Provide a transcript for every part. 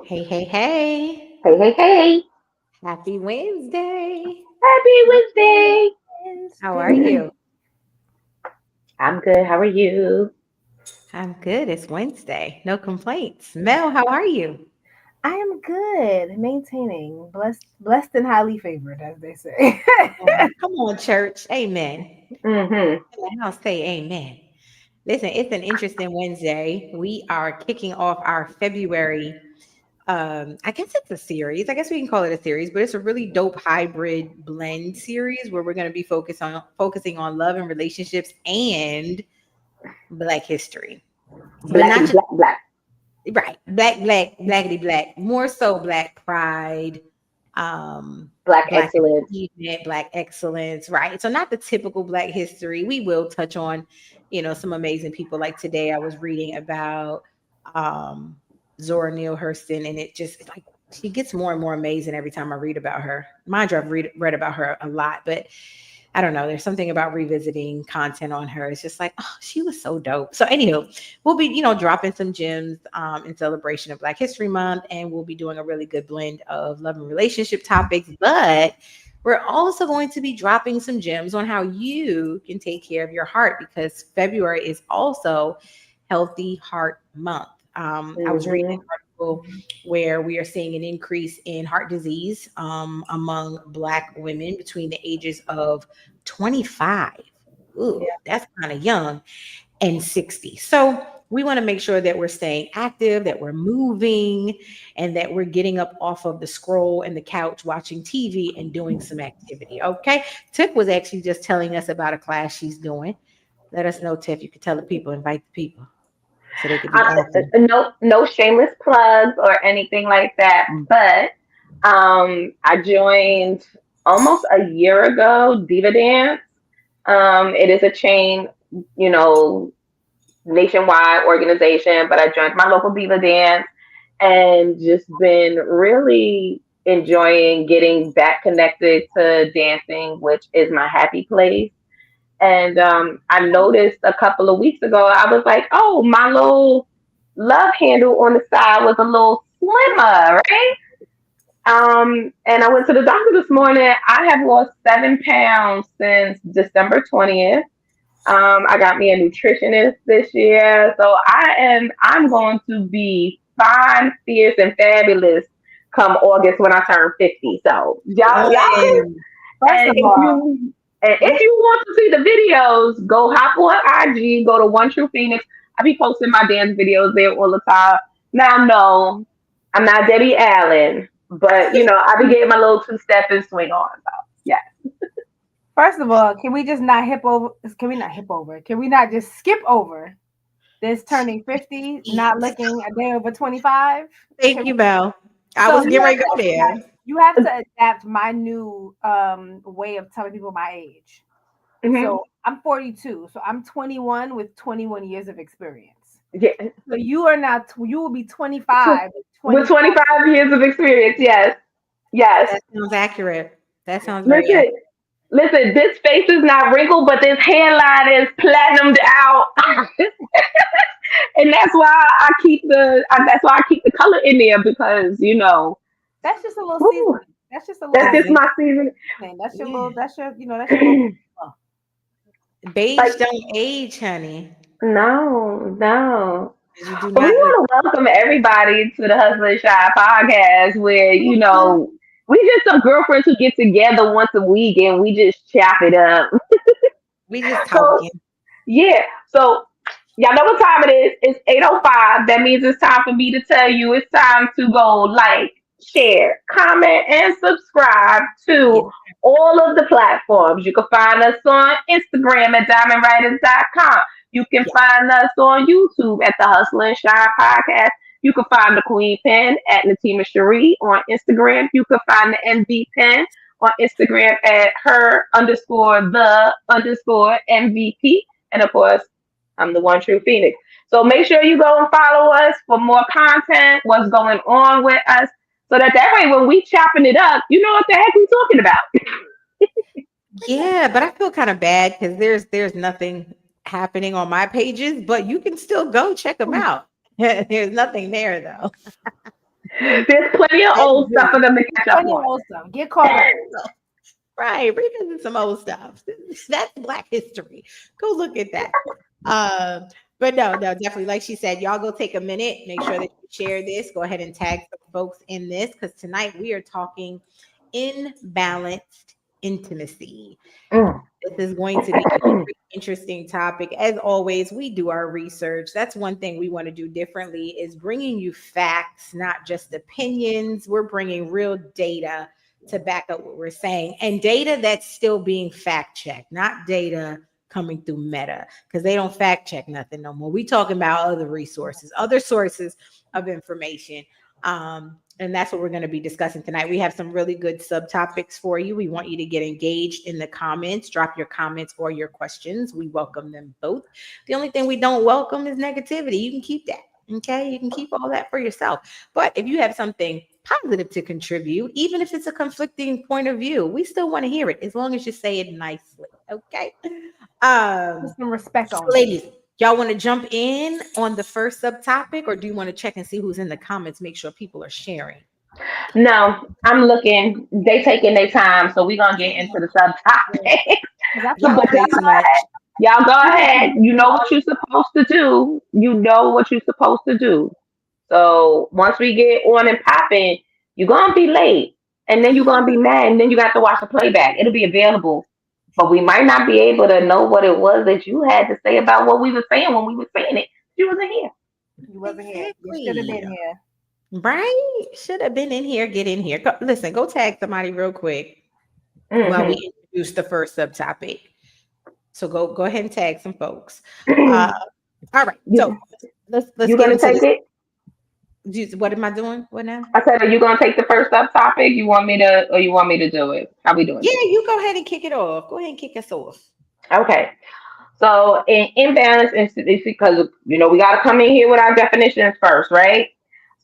Hey, hey, hey. Hey, hey, hey. Happy Wednesday. Happy Wednesday. How are you? I'm good. How are you? I'm good. It's Wednesday. No complaints. Mel, how are you? I am good, maintaining, blessed and highly favored, as they say. Come on, church. Amen. Mm-hmm. I'll say amen. Listen, it's an interesting Wednesday. We are kicking off our February. I guess it's a series. I guess we can call it a series, but it's a really dope hybrid blend series where we're going to be focusing on love and relationships and Black history, but not Blackity just black black. right, blackity black, more so black pride, Black black excellence. achievement, black excellence, right? So not the typical black history. We will touch on, some amazing people. Like today I was reading about um Zora Neale Hurston, and it just it's like she gets more and more amazing every time I read about her. Mind you, I've read about her a lot, but I don't know. There's something about revisiting content on her. It's just like, oh, she was so dope. So, anywho, we'll be, dropping some gems in celebration of Black History Month, and we'll be doing a really good blend of love and relationship topics. But we're also going to be dropping some gems on how you can take care of your heart because February is also Healthy Heart Month. I was reading an Mm-hmm. article where we are seeing an increase in heart disease among Black women between the ages of 25. Ooh, Yeah. that's kind of young, and 60. So we want to make sure that we're staying active, that we're moving, and that we're getting up off of the scroll and the couch watching TV and doing some activity. Okay. Tiff was actually just telling us about a class she's doing. Let us know, Tiff. You could tell the people, invite the people so they could be active. No shameless plugs or anything like that. But I joined almost a year ago Diva Dance. It is a chain, you know, nationwide organization, but I joined my local Diva Dance and just been really enjoying getting back connected to dancing, which is my happy place. And I noticed a couple of weeks ago, I was like, oh, my little love handle on the side was a little slimmer, right? And I went to the doctor this morning. I have lost 7 pounds since December 20th. I got me a nutritionist this year. So I'm going to be fine, fierce, and fabulous come August when I turn 50. So y'all can, Listen, First and of all, if you want to see the videos, go hop on IG, go to One True Phoenix. I be posting my dance videos there all the time. Now, no, I'm not Debbie Allen, but I be getting my little two-step and swing on. So yeah. can we just not hip over? Can we not hip over? Can we not just skip over this turning 50, not eat. looking a day over 25? Thank Can you, we, Mel. I so was getting ready to go there. you have to adapt my new way of telling people my age. Hmm. So I'm 42. So I'm 21 with 21 years of experience. Yeah. So you will be 25 with With 24. 25 years of experience, yes. Yes. That sounds accurate. That Yeah. sounds very accurate. Listen, listen, this face is not wrinkled, but this hairline is platinumed out. And that's why I keep the color in there because, That's just a little whew, seasoning. That's just a that's little just my season. seasoning. That's your Yeah. little, that's your little, oh, Beige Like, don't age, honey. no, no. 'Cause you do But we not look. want to welcome everybody to the Hustle and Shy podcast where, we just some girlfriends who get together once a week and we just chop it up. We just So, talking. yeah. So, y'all know what time it is. It's 8:05. That means it's time for me to tell you it's time to go like, share, comment, and subscribe Yeah. to all of the platforms. You can find us on Instagram at diamondwriters.com. You can Yeah. find us on YouTube at the Hustle and Shine Podcast. You can find the Queen Pen at Natima Cherie on Instagram. You can find the NB Pen on Instagram at her underscore the underscore MVP. And of course, I'm the One True Phoenix. So make sure you go and follow us for more content, what's going on with us, so that way when we chopping it up, you know what the heck we talking about. Yeah, but I feel kind of bad because there's nothing happening on my pages, but you can still go check them out. There's nothing there though. There's plenty of I old stuff agree. for them to catch up Plenty of on. old stuff. Get caught up. Right, revisit some old stuff. That's Black history. Go look at that. Um, but no, no, definitely. Like she said, y'all go take a minute. Make sure that you share this. Go ahead and tag some folks in this because tonight we are talking imbalanced intimacy. Mm. This is going to be a very interesting topic. As always, we do our research. That's one thing we want to do differently is bringing you facts, not just opinions. We're bringing real data to back up what we're saying and data that's still being fact checked, not data coming through Meta because they don't fact check nothing no more. We talking about other resources, other sources of information. And that's what we're going to be discussing tonight. We have some really good subtopics for you. We want you to get engaged in the comments, drop your comments or your questions. We welcome them both. The only thing we don't welcome is negativity. You can keep that. Okay. You can keep all that for yourself. But if you have something positive to contribute, even if it's a conflicting point of view, we still want to hear it as long as you say it nicely. Okay. Put Um, some respect so on it. ladies, y'all want to jump in on the first subtopic, or do you want to check and see who's in the comments? Make sure people are sharing. No, I'm looking. They taking their time, so we're gonna get into the subtopic. Because I feel Y'all But like play too much. y'all go we need to ahead. get You through know all what you're supposed to do. You know what you're supposed to do. So once we get on and popping, you're gonna be late, and then you're gonna be mad, and then you got to watch the playback. It'll be available, but we might not be able to know what it was that you had to say about what we were saying when we were saying it. You wasn't here. you wasn't here. You should have Exactly. been here. Right? Should have been in here. Get in here. Go, listen, go tag somebody real quick while we Hmm. introduce the first subtopic. So go ahead and tag some folks. Uh, all right. So you let's you get gonna into take this. it? What am I doing? What now? I said, are you gonna take the first subtopic? You want me to, or you want me to do it? How we doing Yeah, this? you go ahead and kick it off. Go ahead and kick us off. Okay. So in imbalance intimacy, because we got to come in here with our definitions first, right?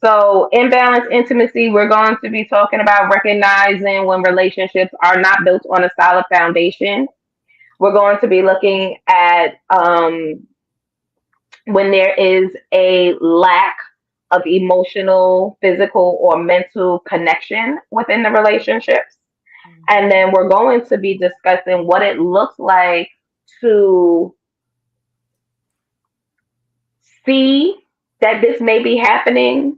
So imbalance intimacy, we're going to be talking about recognizing when relationships are not built on a solid foundation. We're going to be looking at when there is a lack of emotional, physical, or mental connection within the relationships. And Mhm. then we're going to be discussing what it looks like to see that this may be happening,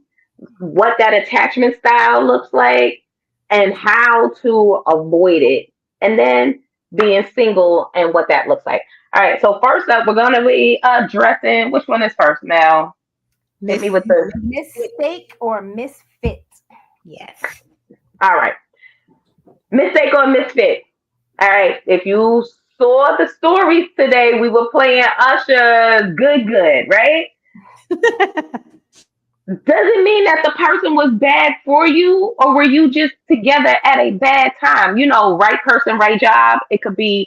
what that attachment style looks like, and how to avoid it. And then being single and what that looks like. All right, so first up, we're going to be addressing which one is first, Mel? Hit me Miss with the. Mistake or misfit. Yes. All right, mistake or misfit. All right, if you saw the stories today, we were playing Usher's Good Good, right? Doesn't mean that the person was bad for you, or were you just together at a bad time. Right person, right job. It could be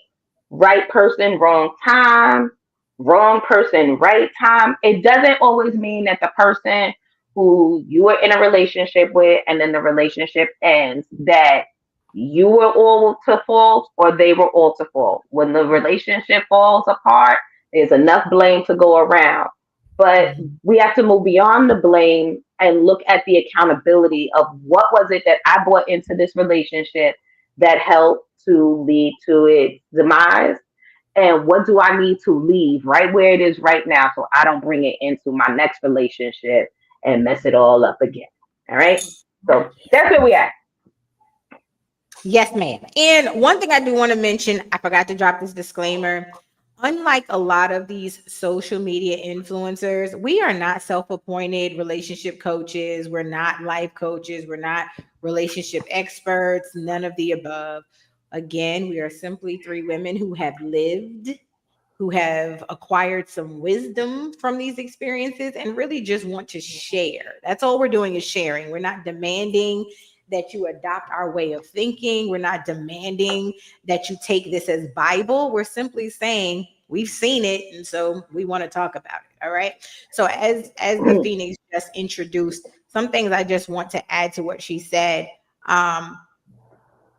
right person, wrong time, wrong person, right time. It doesn't always mean that the person who you were in a relationship with and then the relationship ends, that you were all to fault or they were all to fault. When the relationship falls apart, there's enough blame to go around. But Mhm. we have to move beyond the blame and look at the accountability of what was it that I brought into this relationship that helped to lead to its demise, and what do I need to leave right where it is right now so I don't bring it into my next relationship and mess it all up again. All right. So that's where we at. Yes, ma'am. And one thing I do want to mention, I forgot to drop this disclaimer. Unlike a lot of these social media influencers, we are not self appointed relationship coaches. We're not life coaches. We're not relationship experts, none of the above. Again, we are simply three women who have lived, who have acquired some wisdom from these experiences and really just want to share. That's all we're doing is sharing. We're not demanding that you adopt our way of thinking. We're not demanding that you take this as Bible. We're simply saying we've seen it and so we want to talk about it. All right. So as the Phoenix just introduced, some things I just want to add to what she said. Um,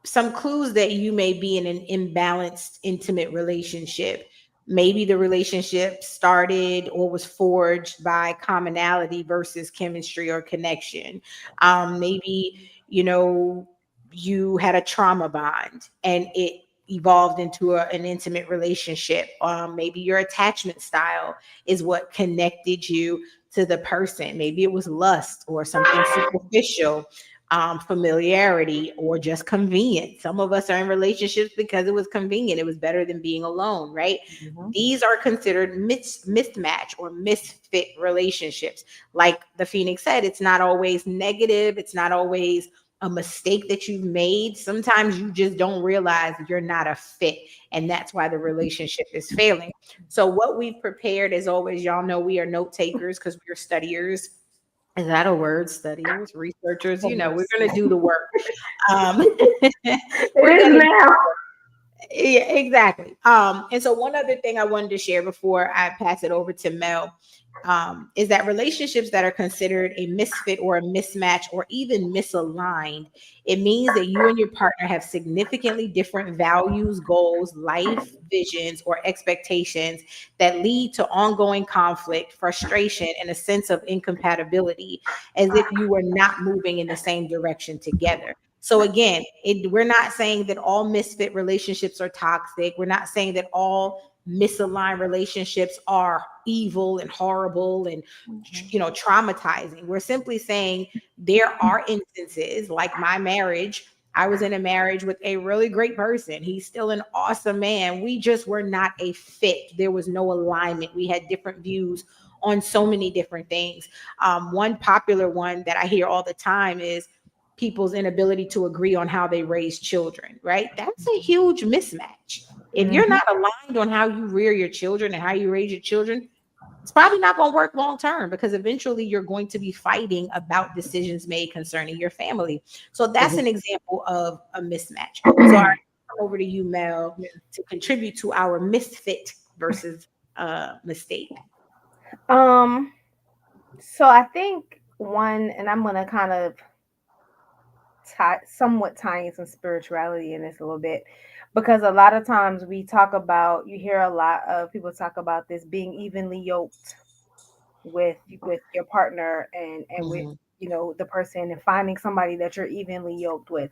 some clues that you may be in an imbalanced intimate relationship. Maybe the relationship started or was forged by commonality versus chemistry or connection. Maybe, you had a trauma bond and it evolved into an intimate relationship. Maybe your attachment style is what connected you to the person. Maybe it was lust or something superficial, familiarity, or just convenient. Some of us are in relationships because it was convenient. It was better than being alone, right? Mhm. These are considered mismatch or misfit relationships. Like the Phoenix said, it's not always negative. It's not always a mistake that you've made. Sometimes you just don't realize you're not a fit. And that's why the relationship is failing. So, what we've prepared, as always, y'all know we are note takers because we're studiers. Is that a word? Studiers, researchers, we're Almost. going to do the work. Um, It we're is going to now. Yeah, exactly. And so one other thing I wanted to share before I pass it over to Mel, is that relationships that are considered a misfit or a mismatch or even misaligned, it means that you and your partner have significantly different values, goals, life visions, or expectations that lead to ongoing conflict, frustration, and a sense of incompatibility, as if you were not moving in the same direction together. So again, we're not saying that all misfit relationships are toxic. We're not saying that all misaligned relationships are evil and horrible and traumatizing. We're simply saying there are instances like my marriage. I was in a marriage with a really great person. He's still an awesome man. We just were not a fit. There was no alignment. We had different views on so many different things. One popular one that I hear all the time is people's inability to agree on how they raise children, right? That's a huge mismatch. If you're Mhm. not aligned on how you rear your children and how you raise your children, it's probably not going to work long term because eventually you're going to be fighting about decisions made concerning your family. So that's an example of a mismatch. So I come over to you, Mel, to contribute to our misfit versus mistake. Um, so I think one, and I'm gonna kind of somewhat tying some spirituality in this a little bit, because a lot of times we talk about, you hear a lot of people talk about this being evenly yoked with your partner and with Mhm. the person, and finding somebody that you're evenly yoked with.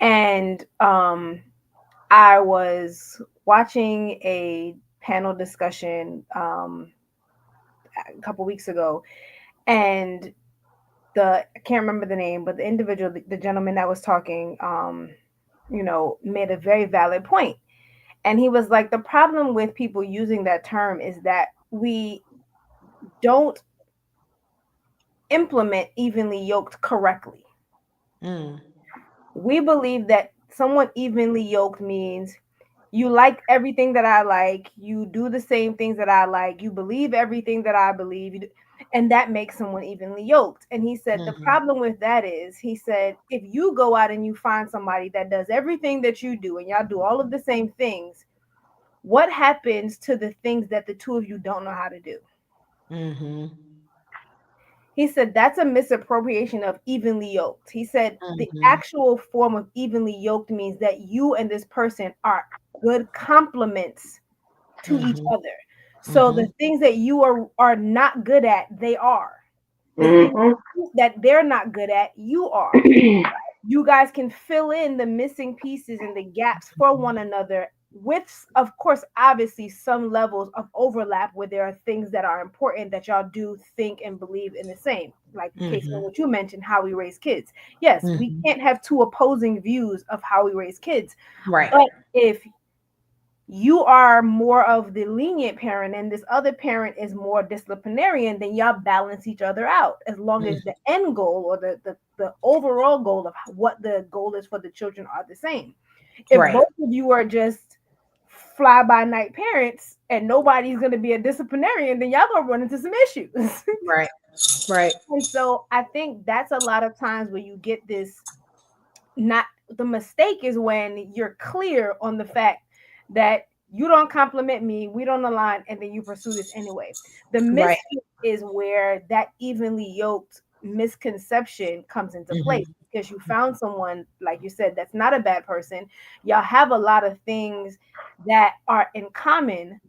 And I was watching a panel discussion a couple weeks ago, and I can't remember the name, but the individual, the gentleman that was talking, made a very valid point. And he was like, the problem with people using that term is that we don't implement evenly yoked correctly. Mm. We believe that someone evenly yoked means you like everything that I like, you do the same things that I like, you believe everything that I believe, and that makes someone evenly yoked. And he said the Mhm. problem with that is, he said, if you go out and you find somebody that does everything that you do and y'all do all of the same things, what happens to the things that the two of you don't know how to do? Mhm. He said that's a misappropriation of evenly yoked. He said the Mhm. actual form of evenly yoked means that you and this person are good complements to each Mhm. other. So the Mhm. things that you are not good at, they are. The things Hmm. that they're not good at, you are. You guys can fill in the missing pieces and the gaps for one another with, of course, obviously some levels of overlap where there are things that are important that y'all do think and believe in the same, like case in Mhm. what you mentioned, how we raise kids. Yes, we Mhm. can't have two opposing views of how we raise kids, Right. but if you are more of the lenient parent and this other parent is more disciplinarian, then y'all balance each other out, as long as Mhm. the end goal or the overall goal of what the goal is for the children are the same. If Right. both of you are just fly by night parents and nobody's going to be a disciplinarian, then y'all going to run into some issues. Right. Right. And so I think that's a lot of times where you get this, not, the mistake is when you're clear on the fact that you don't compliment me, we don't align, and then you pursue this anyway. The Right. misfit is where that evenly yoked misconception comes into place, Mhm. because you found someone, like you said, that's not a bad person. Y'all have a lot of things that are in common,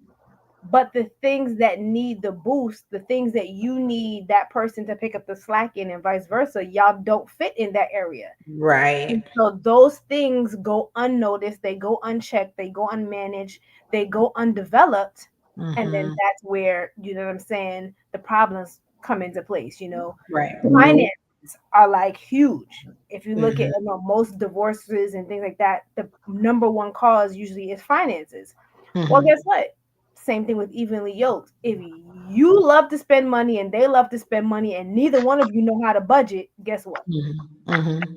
but the things that need the boost, the things that you need that person to pick up the slack in, and vice versa, y'all don't fit in that area. Right. And so those things go unnoticed, they go unchecked, they go unmanaged, they go undeveloped. And then Mm-hmm. that's where, you know what I'm saying, the problems come into place, you know. Right. Mhm. Finances are like huge. If you look at, Mm-hmm. you know, most divorces and things like that, the number one cause usually is finances. Well, Mm-hmm. guess what? Same thing with evenly yoked. If you love to spend money and they love to spend money and neither one of you know how to budget, guess what? Mm-hmm. Mm-hmm.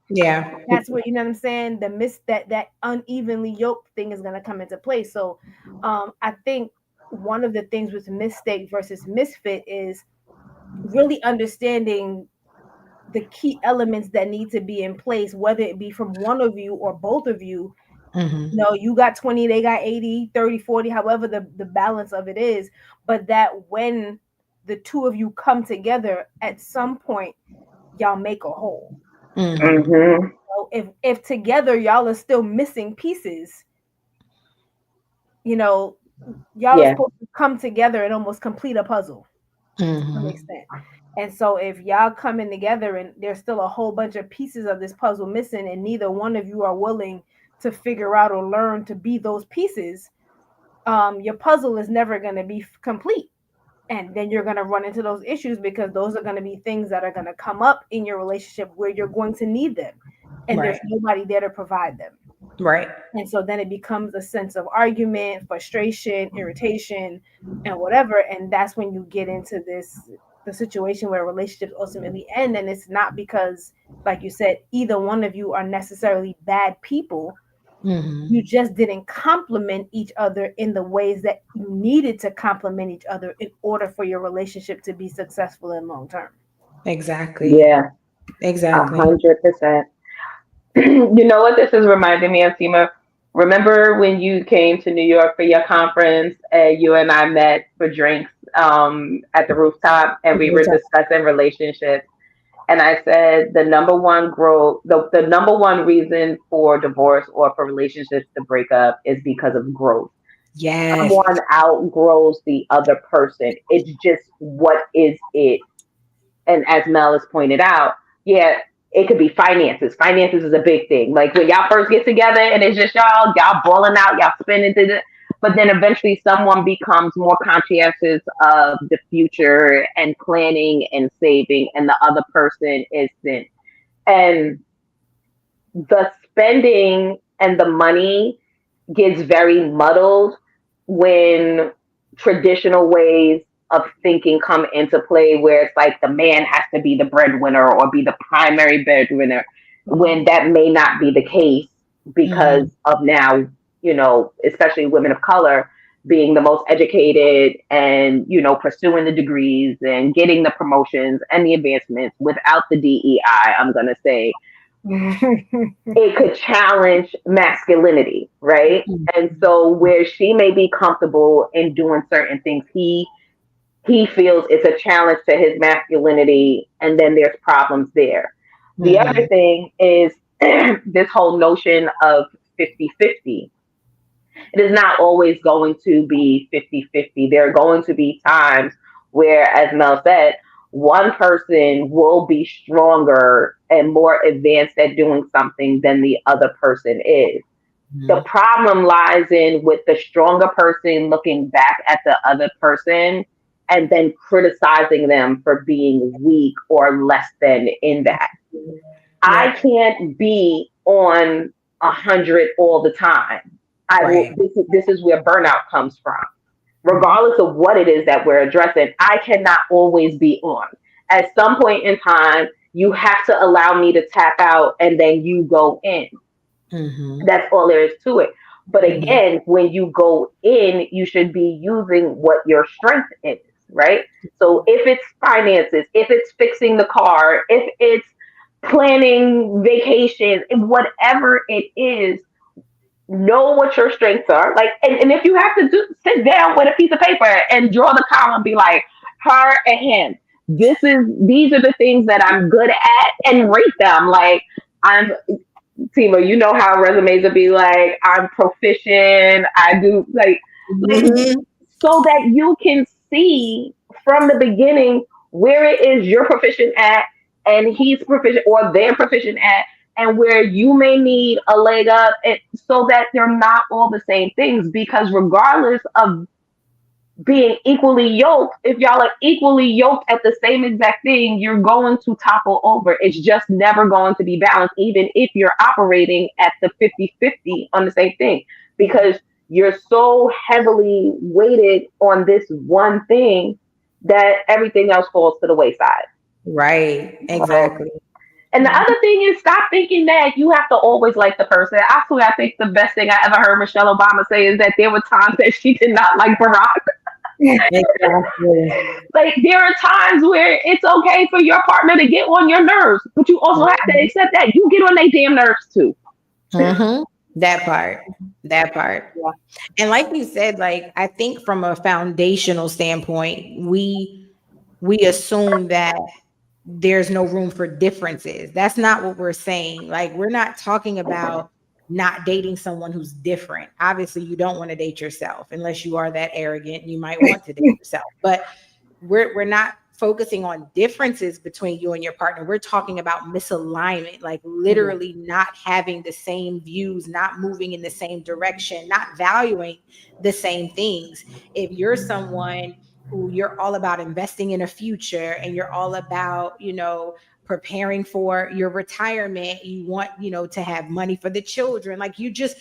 Yeah. That's what, you know what I'm saying, the that unevenly yoked thing is going to come into play. So I think one of the things with mistake versus misfit is really understanding the key elements that need to be in place, whether it be from one of you or both of you. Mm-hmm. No, you got 20, they got 80, 30, 40, however the balance of it is, but that when the two of you come together at some point, y'all make a whole. Mm-hmm. Mhm. So if together y'all are still missing pieces, you know, y'all are Yeah. supposed to come together and almost complete a puzzle to some Mm-hmm. extent. And so if y'all coming together and there's still a whole bunch of pieces of this puzzle missing and neither one of you are willing to figure out or learn to be those pieces, your puzzle is never going to be complete. And then you're going to run into those issues because those are going to be things that are going to come up in your relationship where you're going to need them. And there's Right. nobody there to provide them. Right. And so then it becomes a sense of argument, frustration, irritation, and whatever. And that's when you get into the situation where relationships ultimately end. And it's not because, like you said, either one of you are necessarily bad people. You Mm-hmm. just didn't complement each other in the ways that you needed to complement each other in order for your relationship to be successful and long term. Exactly. Yeah. a Exactly. hundred percent. You know what this is reminding me of, Tima? Remember when you came to New York for your conference and you and I met for drinks at the rooftop and we were discussing relationships? And I said the number one the number one reason for divorce or for relationships to break up is because of growth. Yes. Someone outgrows the other person. It's just what is it? And as Mel has pointed out, yeah, it could be finances. Finances is a big thing. Like when y'all first get together and it's just y'all balling out, y'all spending it. But then eventually someone becomes more conscientious of the future and planning and saving, and the other person isn't. And the spending and the money gets very muddled when traditional ways of thinking come into play where it's like the man has to be the breadwinner or be the primary breadwinner when Mhm. that may not be the case because Mm-hmm. of now, especially women of color being the most educated and, pursuing the degrees and getting the promotions and the advancements without the DEI, I'm going to say it could challenge masculinity, right? And so where she may be comfortable in doing certain things, he feels it's a challenge to his masculinity, and then there's problems there. The other Mm-hmm. thing is this whole notion of 50-50. It is not always going to be 50-50. There are going to be times where, as Mel said, one person will be stronger and more advanced at doing something than the other person is. The problem lies in with the stronger person looking back at the other person and then criticizing them for being weak or less than in that. I Yep. can't be on 100 all the time. I will. Right. This is where burnout comes from. Mhm. Regardless of what it is that we're addressing, I cannot always be on. At some point in time, you have to allow me to tap out and then you go in. Mm-hmm. That's all there is to it. But Mm-hmm. again, when you go in, you should be using what your strength is, right? So if it's finances, if it's fixing the car, if it's planning vacations, whatever it is, know what your strengths are. Like, and if you have to sit down with a piece of paper and draw the column, be like, her and him. These are the things that I'm good at and rate them. Like, I'm Tima, you know how resumes would be like, I'm proficient, I do like Mm-hmm. so that you can see from the beginning where it is you're proficient at and he's proficient or they're proficient at, and where you may need a leg up, and so that they're not all the same things. Because regardless of being equally yoked, if y'all are equally yoked at the same exact thing, you're going to topple over. It's just never going to be balanced, even if you're operating at the 50-50 on the same thing, because you're so heavily weighted on this one thing that everything else falls to the wayside. Right. So, Exactly. and the Yeah. other thing is, stop thinking that you have to always like the person. Actually, I think the best thing I ever heard Michelle Obama say is that there were times that she did not like Barack. Exactly. Like, there are times where it's okay for your partner to get on your nerves, but you also have to accept that you get on their damn nerves too. Mm-hmm. That part. That part. Yeah. And like you said, like I think from a foundational standpoint, we assume that there's no room for differences. That's not what we're saying. Like we're not talking about not dating someone who's different. Obviously, you don't want to date yourself unless you are that arrogant. You might want to date yourself. But we're not focusing on differences between you and your partner. We're talking about misalignment, like literally not having the same views, not moving in the same direction, not valuing the same things. If you're someone who you're all about investing in a future and you're all about, preparing for your retirement, you want, to have money for the children, like you just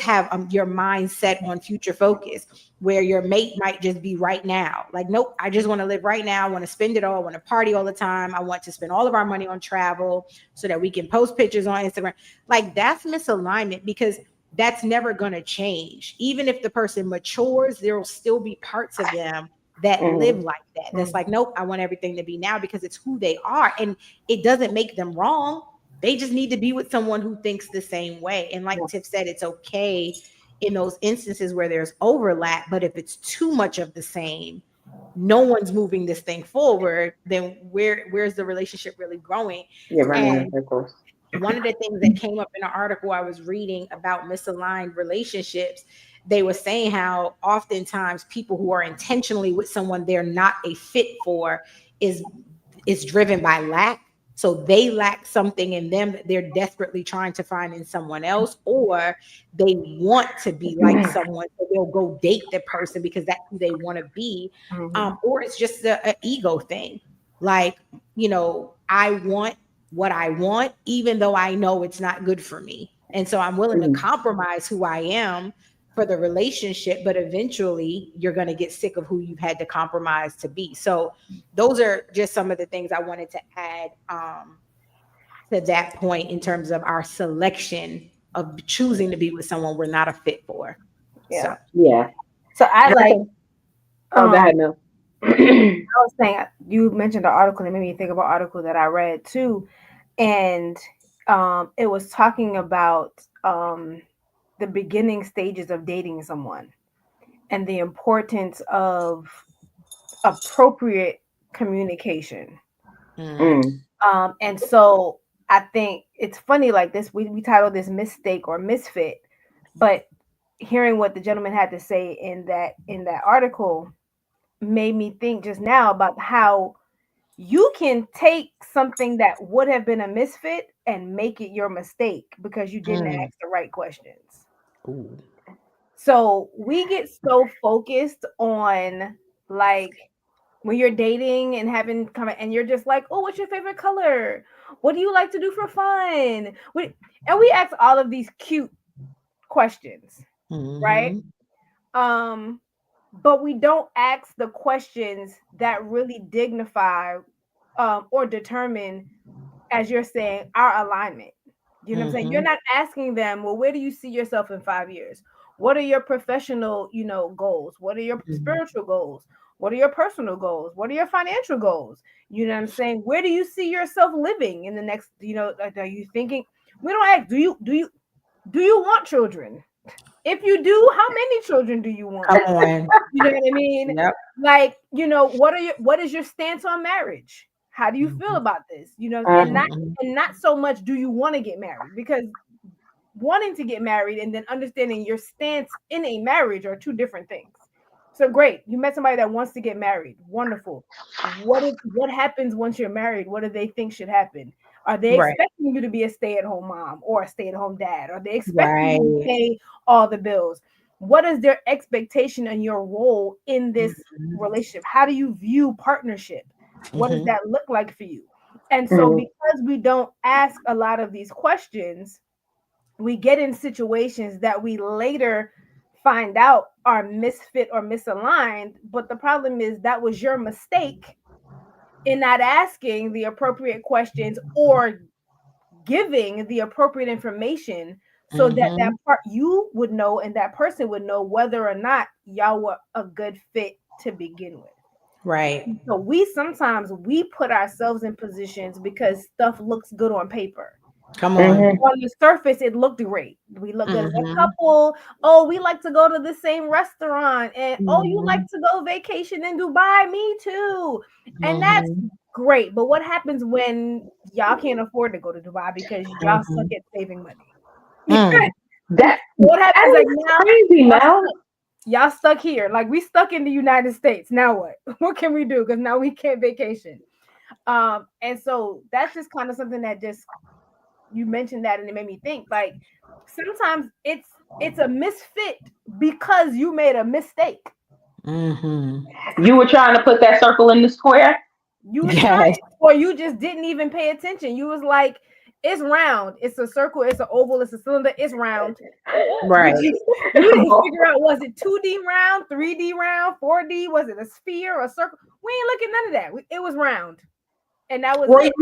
have your mind set on future focus, where your mate might just be right now. Like, nope, I just want to live right now. I want to spend it all. I want to party all the time. I want to spend all of our money on travel so that we can post pictures on Instagram. Like, that's misalignment, because that's never going to change. Even if the person matures, there will still be parts of them that live Mm, like that. That's like, nope, I want everything to be now, because it's who they are. And it doesn't make them wrong. They just need to be with someone who thinks the same way. And like Tiff said, it's okay in those instances where there's overlap, but if it's too much of the same, no one's moving this thing forward, then where's the relationship really growing? you're running in And circles. one of the things that came up in an article I was reading about misaligned relationships, they were saying how oftentimes people who are intentionally with someone they're not a fit for is driven by lack. So they lack something in them that they're desperately trying to find in someone else, or they want to be like someone, so they'll go date the person because that's who they want to be. Or it's just a ego thing. Like, I want what I want, even though I know it's not good for me. And so I'm willing to Mm, compromise who I am for the relationship, but eventually you're going to get sick of who you've had to compromise to be. So those are just some of the things I wanted to add to that point in terms of our selection of choosing to be with someone we're not a fit for. Yeah. So, yeah. So I And I like think, oh, go um ahead, Mel. I was saying, you mentioned the article and it made me think of an article that I read too. And it was talking about the beginning stages of dating someone and the importance of appropriate communication. mm, Mm, And so I think it's funny, like this, we titled this mistake or misfit, but hearing what the gentleman had to say in that article made me think just now about how you can take something that would have been a misfit and make it your mistake because you didn't mm, ask the right questions. ooh, So we get so focused on, like, when you're dating and having come and you're just like, oh, what's your favorite color? What do you like to do for fun? And we ask all of these cute questions, right? mm-hmm, Um, but we don't ask the questions that really dignify or determine, as you're saying, our alignment. You know what I'm saying? You're mm-hmm, not asking them, well, where do you see yourself in 5 years? What are your professional, goals? What are your mm-hmm, spiritual goals? What are your personal goals? What are your financial goals? You know what I'm saying? Where do you see yourself living in the next, like, are you thinking? We don't ask, do you want children? If you do, how many children do you want? come on. You know what I mean? Yep. Like, what is your stance on marriage? How do you feel Mm-hmm, about this? And uh, not so much do you want to get married, because wanting to get married and then understanding your stance in a marriage are two different things. So great. You met somebody that wants to get married. Wonderful. What happens once you're married? What do they think should happen? Are they Right. expecting you to be a stay-at-home mom or a stay-at-home dad? Are they expecting you to Right. pay all the bills? What is their expectation and your role in this Mhm. relationship? How do you view partnership? What does Mhm. that look like for you? And so Mhm. because we don't ask a lot of these questions, we get in situations that we later find out are misfit or misaligned. But the problem is that was your mistake in not asking the appropriate questions or giving the appropriate information so that that Mhm. part you would know and that person would know whether or not y'all were a good fit to begin with. Right. So we sometimes we put ourselves in positions because stuff looks good on paper. Come Mhm. on. On the surface, it looked great. We look good as a Mhm. couple. Oh, we like to go to the same restaurant. And oh, you like Mhm. to go vacation in Dubai. Me too. And that's Mhm. great. But what happens when y'all can't afford to go to Dubai because y'all suck Mhm. at saving money? Mm. That What happens that like is now crazy, y'all Mel. stuck, y'all stuck here? Like we stuck in the United States. Now what? What can we do? Because now we can't vacation. And so that's just kind of something that just you mentioned that and it made me think like sometimes it's a misfit because you made a mistake. Mhm. You were trying to put that circle in the square. You was trying, Yes. or you just didn't even pay attention. You was like, it's round, it's a circle, it's an oval, it's a cylinder, it's round. Right. You didn't figure out was it 2D round, 3D round, 4D, was it a sphere or a circle? We ain't looking none of that. It was round, and that was Or it.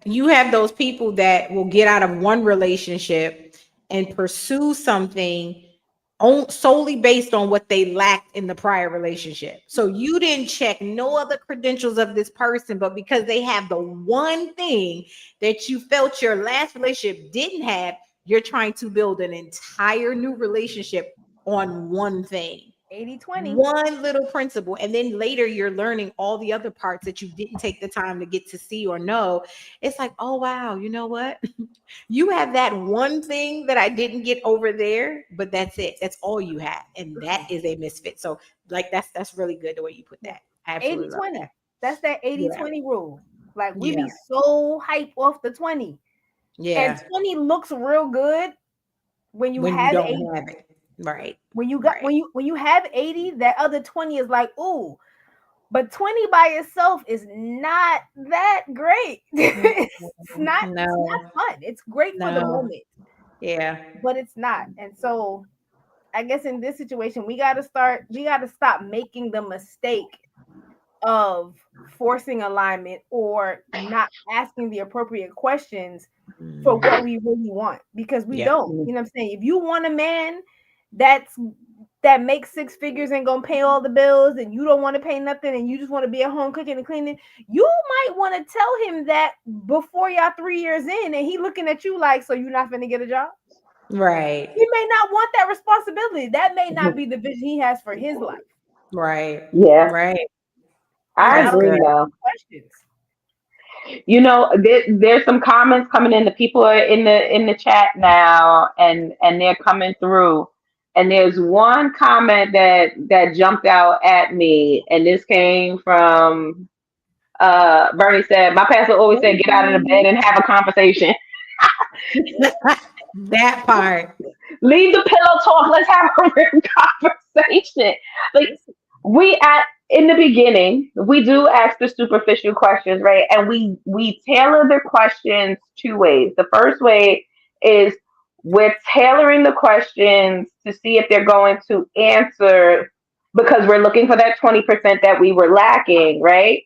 you have those people that will get out of one relationship and pursue something solely based on what they lacked in the prior relationship. So you didn't check no other credentials of this person, but because they have the one thing that you felt your last relationship didn't have, you're trying to build an entire new relationship on one thing. 80/20. One little principle, and then later you're learning all the other parts that you didn't take the time to get to see or know. It's like, oh wow, you know what? You have that one thing that I didn't get over there, but that's it. That's all you have, and that is a misfit. So like that's really good the way you put Yeah. that. I 80 absolutely love 20. that. That's that 80 Yeah. 20 rule. Like we Yeah. be so hype off the 20. And Yeah. 20 looks real good when you When you have don't 80. have it. Right. When you got Right. when you have 80, that other 20 is like, ooh, but 20 by itself is not that great. Mm, It's no. not fun. It's great for the No. moment, Yeah. but it's not. And so I guess in this situation, we gotta stop making the mistake of forcing alignment or not asking the appropriate questions for Mm. what we really want because we Yep. don't. You know what I'm saying? If you want a man that's that makes six figures and gonna pay all the bills and you don't want to pay nothing and you just want to be at home cooking and cleaning, you might want to tell him that before y'all 3 years in and he looking at you like, so you're not gonna get a job? Right. He may not want that responsibility. That may not be the vision he has for his life. Right. Yeah, Right. You I That's gotta agree, good. ask Mel. questions. There's some comments coming in. The people are in the chat now, and they're coming through. And there's one comment that jumped out at me, and this came from Bernie said, "My pastor always said, get out of the bed and have a conversation. That part. Leave the pillow talk. Let's have a real conversation." Like Listen, we at in the beginning, we do ask the superficial questions, right? And we tailor the questions two ways. The first way is we're tailoring the questions to see if they're going to answer because we're looking for that 20% that we were lacking, right?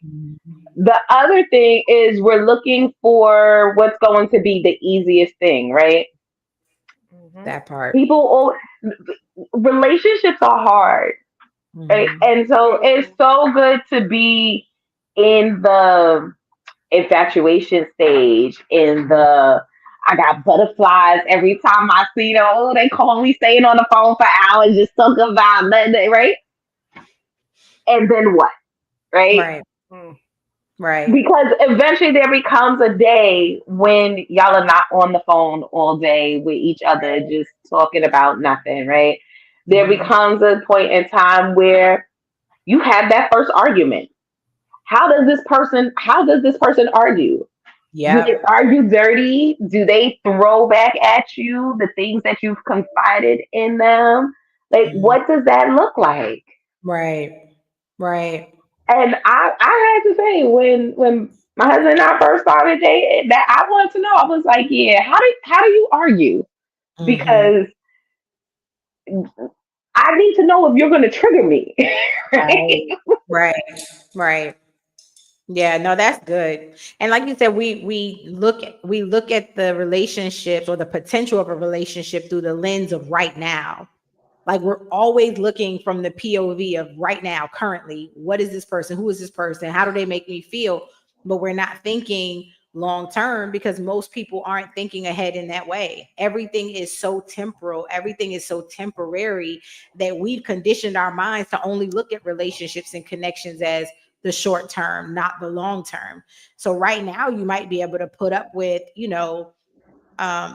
The other thing is we're looking for what's going to be the easiest thing, right? mhm. That part. People, relationships are hard, right? Mhm. And so it's so good to be in the infatuation stage, in the I got butterflies every time I see them. Oh, they call me staying on the phone for hours just talking about nothing, right? And then what, right? Right. Mm. Right. Because eventually there becomes a day when y'all are not on the phone all day with each other, just talking about nothing, right? there Mhm. becomes a point in time where you have that first argument. How does this person argue? Do they Yep. argue dirty? Do they throw back at you the things that you've confided in them? Like, Mhm. what does that look like? Right. Right. And I had to say, when my husband and I first started dating, that I wanted to know. I was like, yeah, how do you argue? Hmm. Because I need to know if you're going to trigger me. Right. Right? Right. Right. Yeah, no, that's good. And like you said, we look at the relationships or the potential of a relationship through the lens of right now. Like we're always looking from the POV of right now, currently. What is this person? Who is this person? How do they make me feel? But we're not thinking long term because most people aren't thinking ahead in that way. Everything is so temporal, everything is so temporary that we've conditioned our minds to only look at relationships and connections as the short term, not the long term. So right now, you might be able to put up with,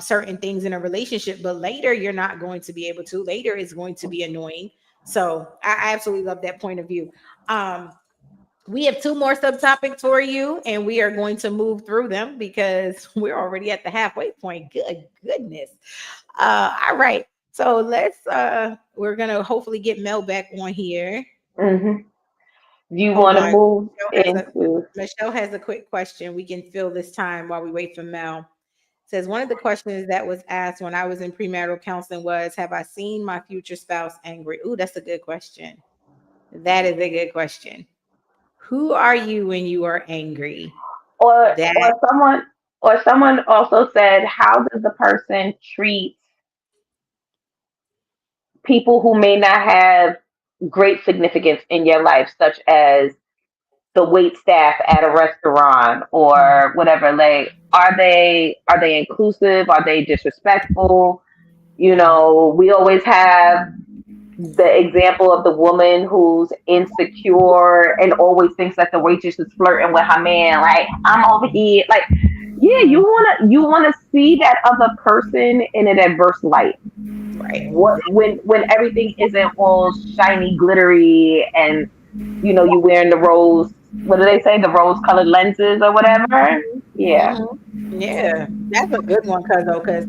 certain things in a relationship, but later you're not going to be able to. Later is going to be annoying. So I absolutely love that point of view. We have two more subtopics for you, and we are going to move through them because we're already at the halfway point. Good goodness. All right. So we're gonna hopefully get Mel back on here. Hmm. You Hold want to on. move Michelle has a into? Michelle has a quick question. We can fill this time while we wait for Mel. Says one of the questions that was asked when I was in premarital counseling was, "Have I seen my future spouse angry?" Ooh, that's a good question. That is a good question. Who are you when you are angry? or That or someone or someone also said, how does the person treat people who may not have great significance in your life, such as the wait staff at a restaurant Mhm. or whatever? Like, are they inclusive? Are they disrespectful? We always have the example of the woman who's insecure and always thinks that the waitress is flirting with her man. Like, I'm over here. Like, yeah, you Mhm. wanna see that other person in an adverse light. Right. When everything isn't all shiny, glittery, and you wearing the rose. What do they say? The rose-colored lenses or whatever. Yeah. Mhm. Yeah, that's a good one, because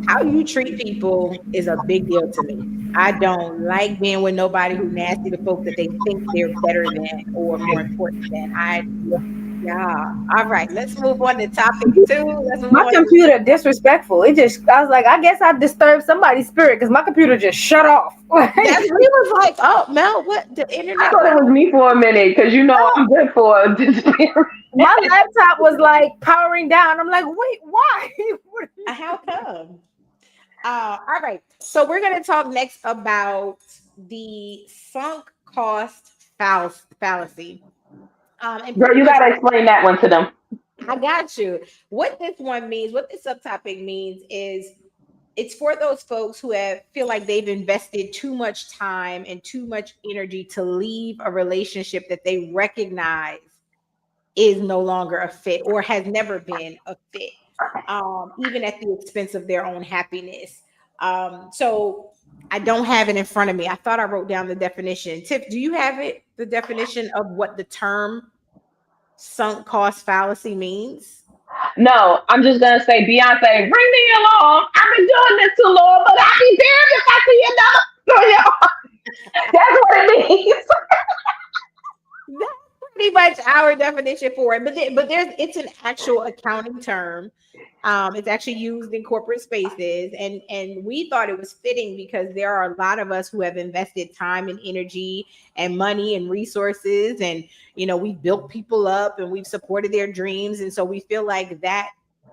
how you treat people is a big deal to me. I don't like being with nobody who nasty to folks that they think they're better than or more important than. Yeah. All right, let's move on to topic two. Let's move My on to computer disrespectful. I was like, I guess I disturbed somebody's spirit because my computer just shut off. that. Like, We was like, oh Mel, what the I internet thought it went was me for a minute because I'm out? good for disappearing. my laptop was like powering down. I'm like, wait, why? What are you How come? All right. So we're going to talk next about the sunk cost fallacy. And Girl, pretty you much, gotta explain that one to them. I got you. What this one means, what this subtopic means is it's for those folks who feel like they've invested too much time and too much energy to leave a relationship that they recognize is no longer a fit or has never been a fit, even at the expense of their own happiness. So I don't have it in front of me. I thought I wrote down the definition. Tiff, do you have it? The definition of what the term sunk cost fallacy means? No, I'm just gonna say, Beyonce, bring me along. I've been doing this too long, but I'll be damned if I see another. So, yeah, that's what it means. That's pretty much our definition for it. But there's it's an actual accounting term. It's actually used in corporate spaces, and we thought it was fitting because there are a lot of us who have invested time and energy and money and resources, and we've built people up and we've supported their dreams, and so we feel like that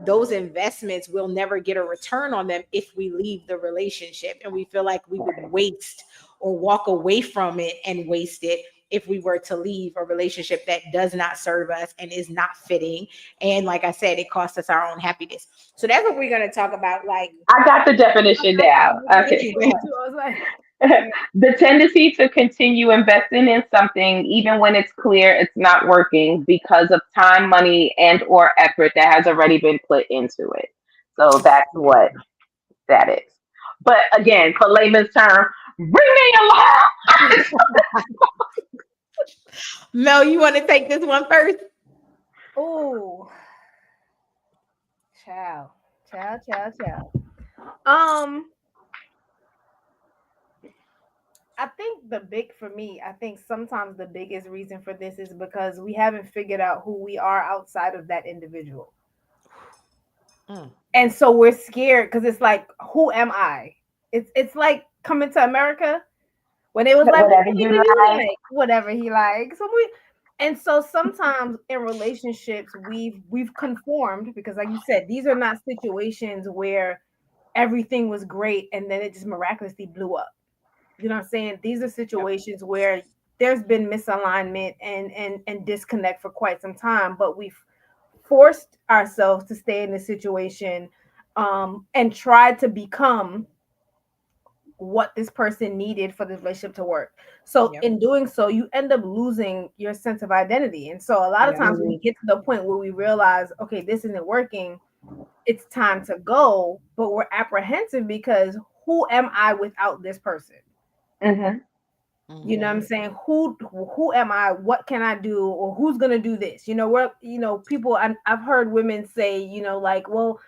those investments will never get a return on them if we leave the relationship, and we feel like we would waste or walk away from it and waste it if we were to leave a relationship that does not serve us and is not fitting. And like I said, it costs us our own happiness. So that's what we're going to talk about. Like, I got the definition I down. was Okay. thinking that too. I was like, The tendency to continue investing in something even when it's clear it's not working because of time, money, and or effort that has already been put into it. So that's what that is. But again, for layman's term, Bring me along. Mel, you want to take this one first? Oh, child, child. Um, I think the big for me, I think sometimes the biggest reason for this is because we haven't figured out who we are outside of that individual. Mm. And so we're scared because it's like, who am I? It's like coming to America when it was like, what Whatever color you do you like. like? Whatever he likes. And so sometimes in relationships we've conformed because, like you said, these are not situations where everything was great and then it just miraculously blew up. You know what I'm saying? These are Yep. situations where there's been misalignment and disconnect for quite some time, but we've forced ourselves to stay in this situation, and tried to become what this person needed for this relationship to work. So Yep. in doing so, you end up losing your sense of identity. And so a lot of Yep. times when we get to the point where we realize, okay, this isn't working, it's time to go, but we're apprehensive because who am I without this person? Mhm. You know what I'm Mm-hmm. saying? Who am I? What can I do? Or who's gonna do this? People. I've heard women say, like, well,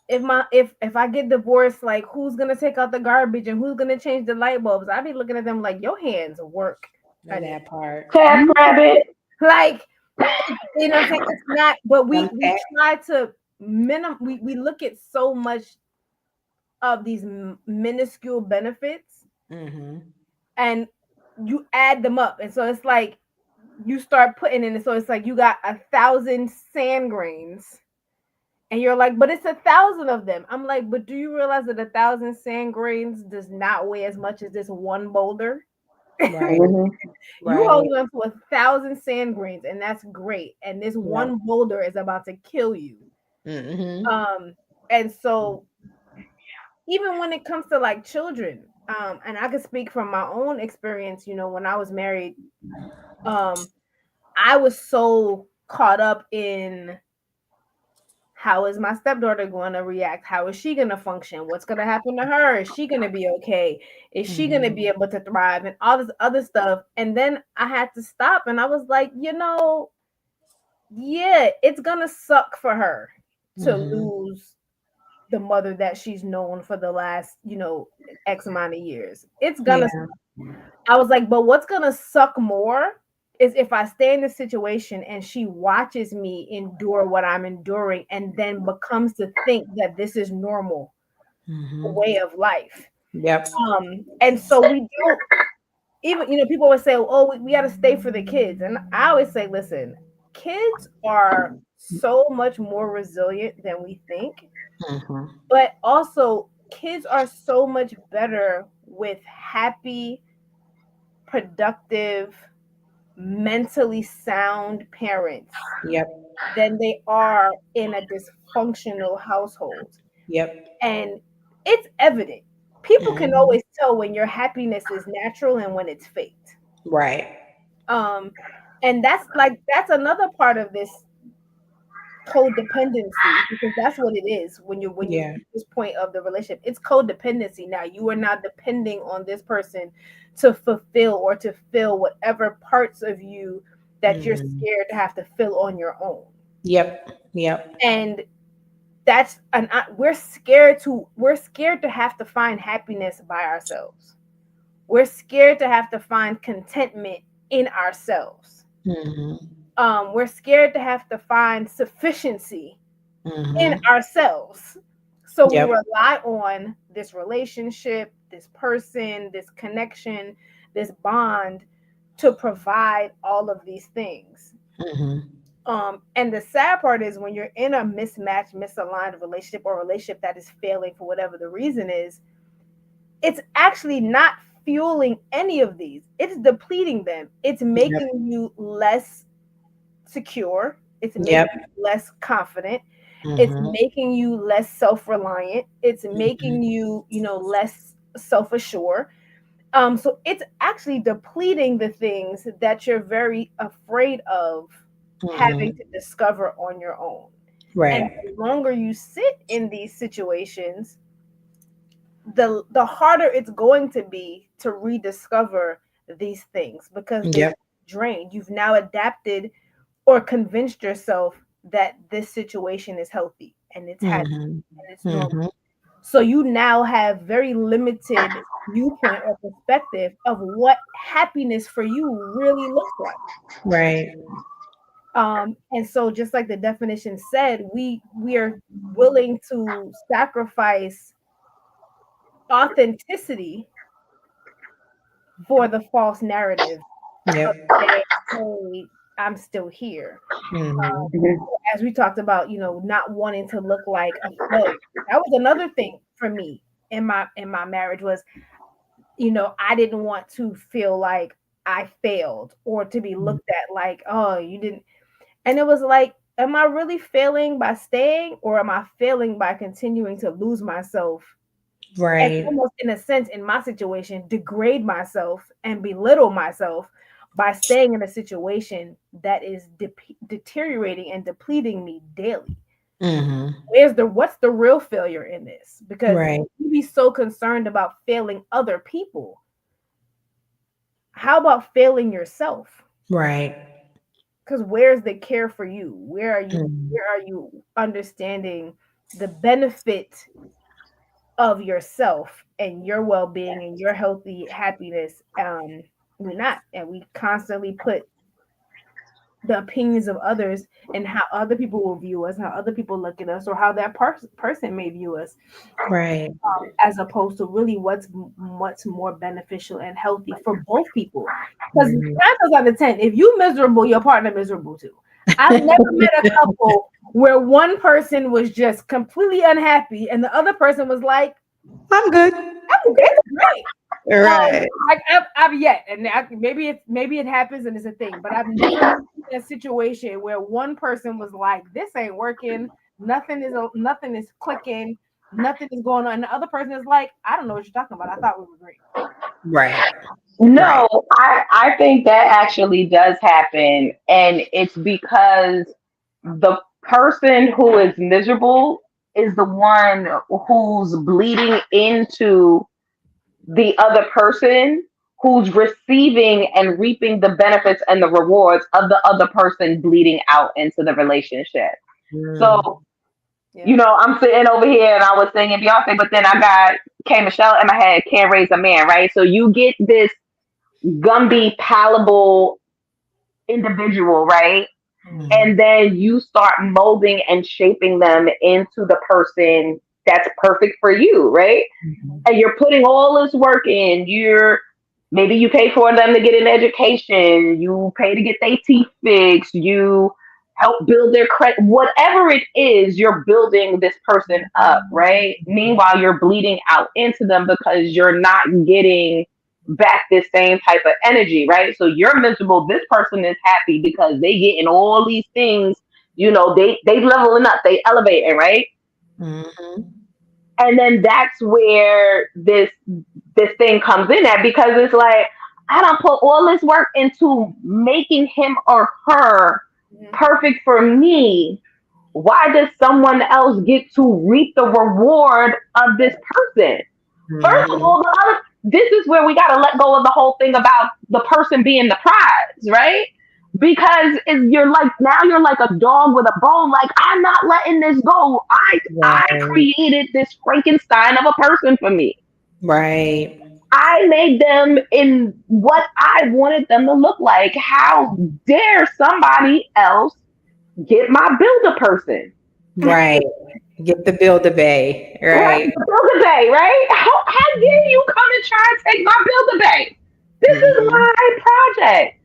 if I get divorced, like, who's gonna take out the garbage and who's gonna change the light bulbs? I'd be looking at them like, your hands work, Know honey. that part. Task rabbit. Like, you know what I'm saying? It's not. But we Unpack. try to we look at so much of these minuscule benefits, Mm-hmm. and you add them up, and so it's like you start putting in it. So it's like you got 1,000 sand grains, and you're like, but it's 1,000 of them. I'm like, but do you realize that 1,000 sand grains does not weigh as much as this one boulder? Right. Mhm. You Right. holding on to 1,000 sand grains, and that's great. And this Yep. one boulder is about to kill you. Mm-hmm. Um, and so even when it comes to like children, and I can speak from my own experience, when I was married, um, I was so caught up in how is my stepdaughter going to react? How is she going to function? What's going to happen to her? Is she going to be okay? Is she going to Mm-hmm. be able to thrive and all this other stuff? And then I had to stop and I was like, yeah, it's going to suck for her to Mm-hmm. lose the mother that she's known for the last, X amount of years. It's going to, Yeah. I was like, but what's going to suck more is if I stay in this situation and she watches me endure what I'm enduring and then becomes to think that this is normal Mm-hmm. way of life. Yep. And so we don't even, people always say, oh, we got to stay for the kids. And I always say, listen, kids are so much more resilient than we think, Mm-hmm. but also kids are so much better with happy, productive, mentally sound parents Yep. than they are in a dysfunctional household. Yep. And it's evident. People can Mm-hmm. always tell when your happiness is natural and when it's faked. Right. Um, and that's another part of this codependency, because that's what it is when you Yeah. reach this point of the relationship. It's codependency. Now you are now depending on this person to fulfill or to fill whatever parts of you that you're Mm-hmm. scared to have to fill on your own. Yep. Yep. And we're scared to have to find happiness by ourselves. We're scared to have to find contentment in ourselves. Mm-hmm. We're scared to have to find sufficiency in Mm-hmm. ourselves. So we Yep. rely on this relationship, this person, this connection, this bond to provide all of these things. Mm-hmm. And the sad part is when you're in a mismatched, misaligned relationship or relationship that is failing for whatever the reason is, it's actually not fueling any of these. It's depleting them. It's Yep. making you less secure. It's making Yep. you less confident. It's Mm-hmm. making you less self-reliant. It's Mm-hmm. making you, less self-assured. So it's actually depleting the things that you're very afraid of having Mm-hmm. to discover on your own. And Right. the longer you sit in these situations, the harder it's going to be to rediscover these things because they've Yep. drained. You've now adapted or convinced yourself that this situation is healthy and it's happy Mhm. and it's normal. Mhm. So you now have very limited viewpoint or perspective of what happiness for you really looks like. Right. And so just like the definition said, we are willing to sacrifice authenticity for the false narrative of Yep. saying, hey, I'm still here. Mhm. Mhm. As we talked about, not wanting to look like a failure. That was another thing for me in my marriage was, I didn't want to feel like I failed or to be looked at like, oh, you didn't. And it was like, am I really failing by staying or am I failing by continuing to lose myself and Right. almost in a sense in my situation degrade myself and belittle myself by staying in a situation that is deteriorating and depleting me daily? Mhm. What's the real failure in this? Because Right. you be so concerned about failing other people, how about failing yourself? Right. Because where's the care for you? where are you Mhm. where are you understanding the benefit of yourself and your well-being and your healthy happiness? We're not, and we constantly put the opinions of others and how other people will view us, how other people look at us, or how that person may view us, Right. as opposed to really what's more beneficial and healthy for both people. Because nine Mhm. times out of 10, if you miserable, your partner miserable too. I've never met a couple where one person was just completely unhappy and the other person was like, I'm good. it's great. Right. Like I've yet, and maybe it happens and it's a thing, but I've never been in a situation where one person was like, "This ain't working. Nothing is clicking. Nothing is going on," and the other person is like, "I don't know what you're talking about. I thought we were great." Right. No, Right. I think that actually does happen. And it's because the person who is miserable is the one who's bleeding into the other person who's receiving and reaping the benefits and the rewards of the other person bleeding out into the relationship. Mm. So, Yeah. I'm sitting over here and I was singing Beyonce, but then I got K Michelle in my head, Can't Raise a Man, right? So you get this Gumby palatable individual, right? Mhm. Mhm. And then you start molding and shaping them into the person that's perfect for you, right? Mhm. And you're putting all this work in. Maybe you pay for them to get an education, you pay to get their teeth fixed, you help build their credit, whatever it is, you're building this person up, right? Meanwhile, you're bleeding out into them because you're not getting back this same type of energy, right? So you're miserable. This person is happy because they getting all these things, they leveling up, they elevating, right? Mhm. And then that's where this thing comes in at, because it's like, I don't put all this work into making him or her Mhm. perfect for me. Why does someone else get to reap the reward of this person? First of Mhm. all, this is where we got to let go of the whole thing about the person being the prize, right? Because you're like a dog with a bone. Like, I'm not letting this go. I Right. created this Frankenstein of a person for me. Right. I made them in what I wanted them to look like. How dare somebody else get my builder person? Right. Get the build a bay. Right? Right. The builder bay, right? How dare you come and try and take my builder bay? This is Mhm. my project.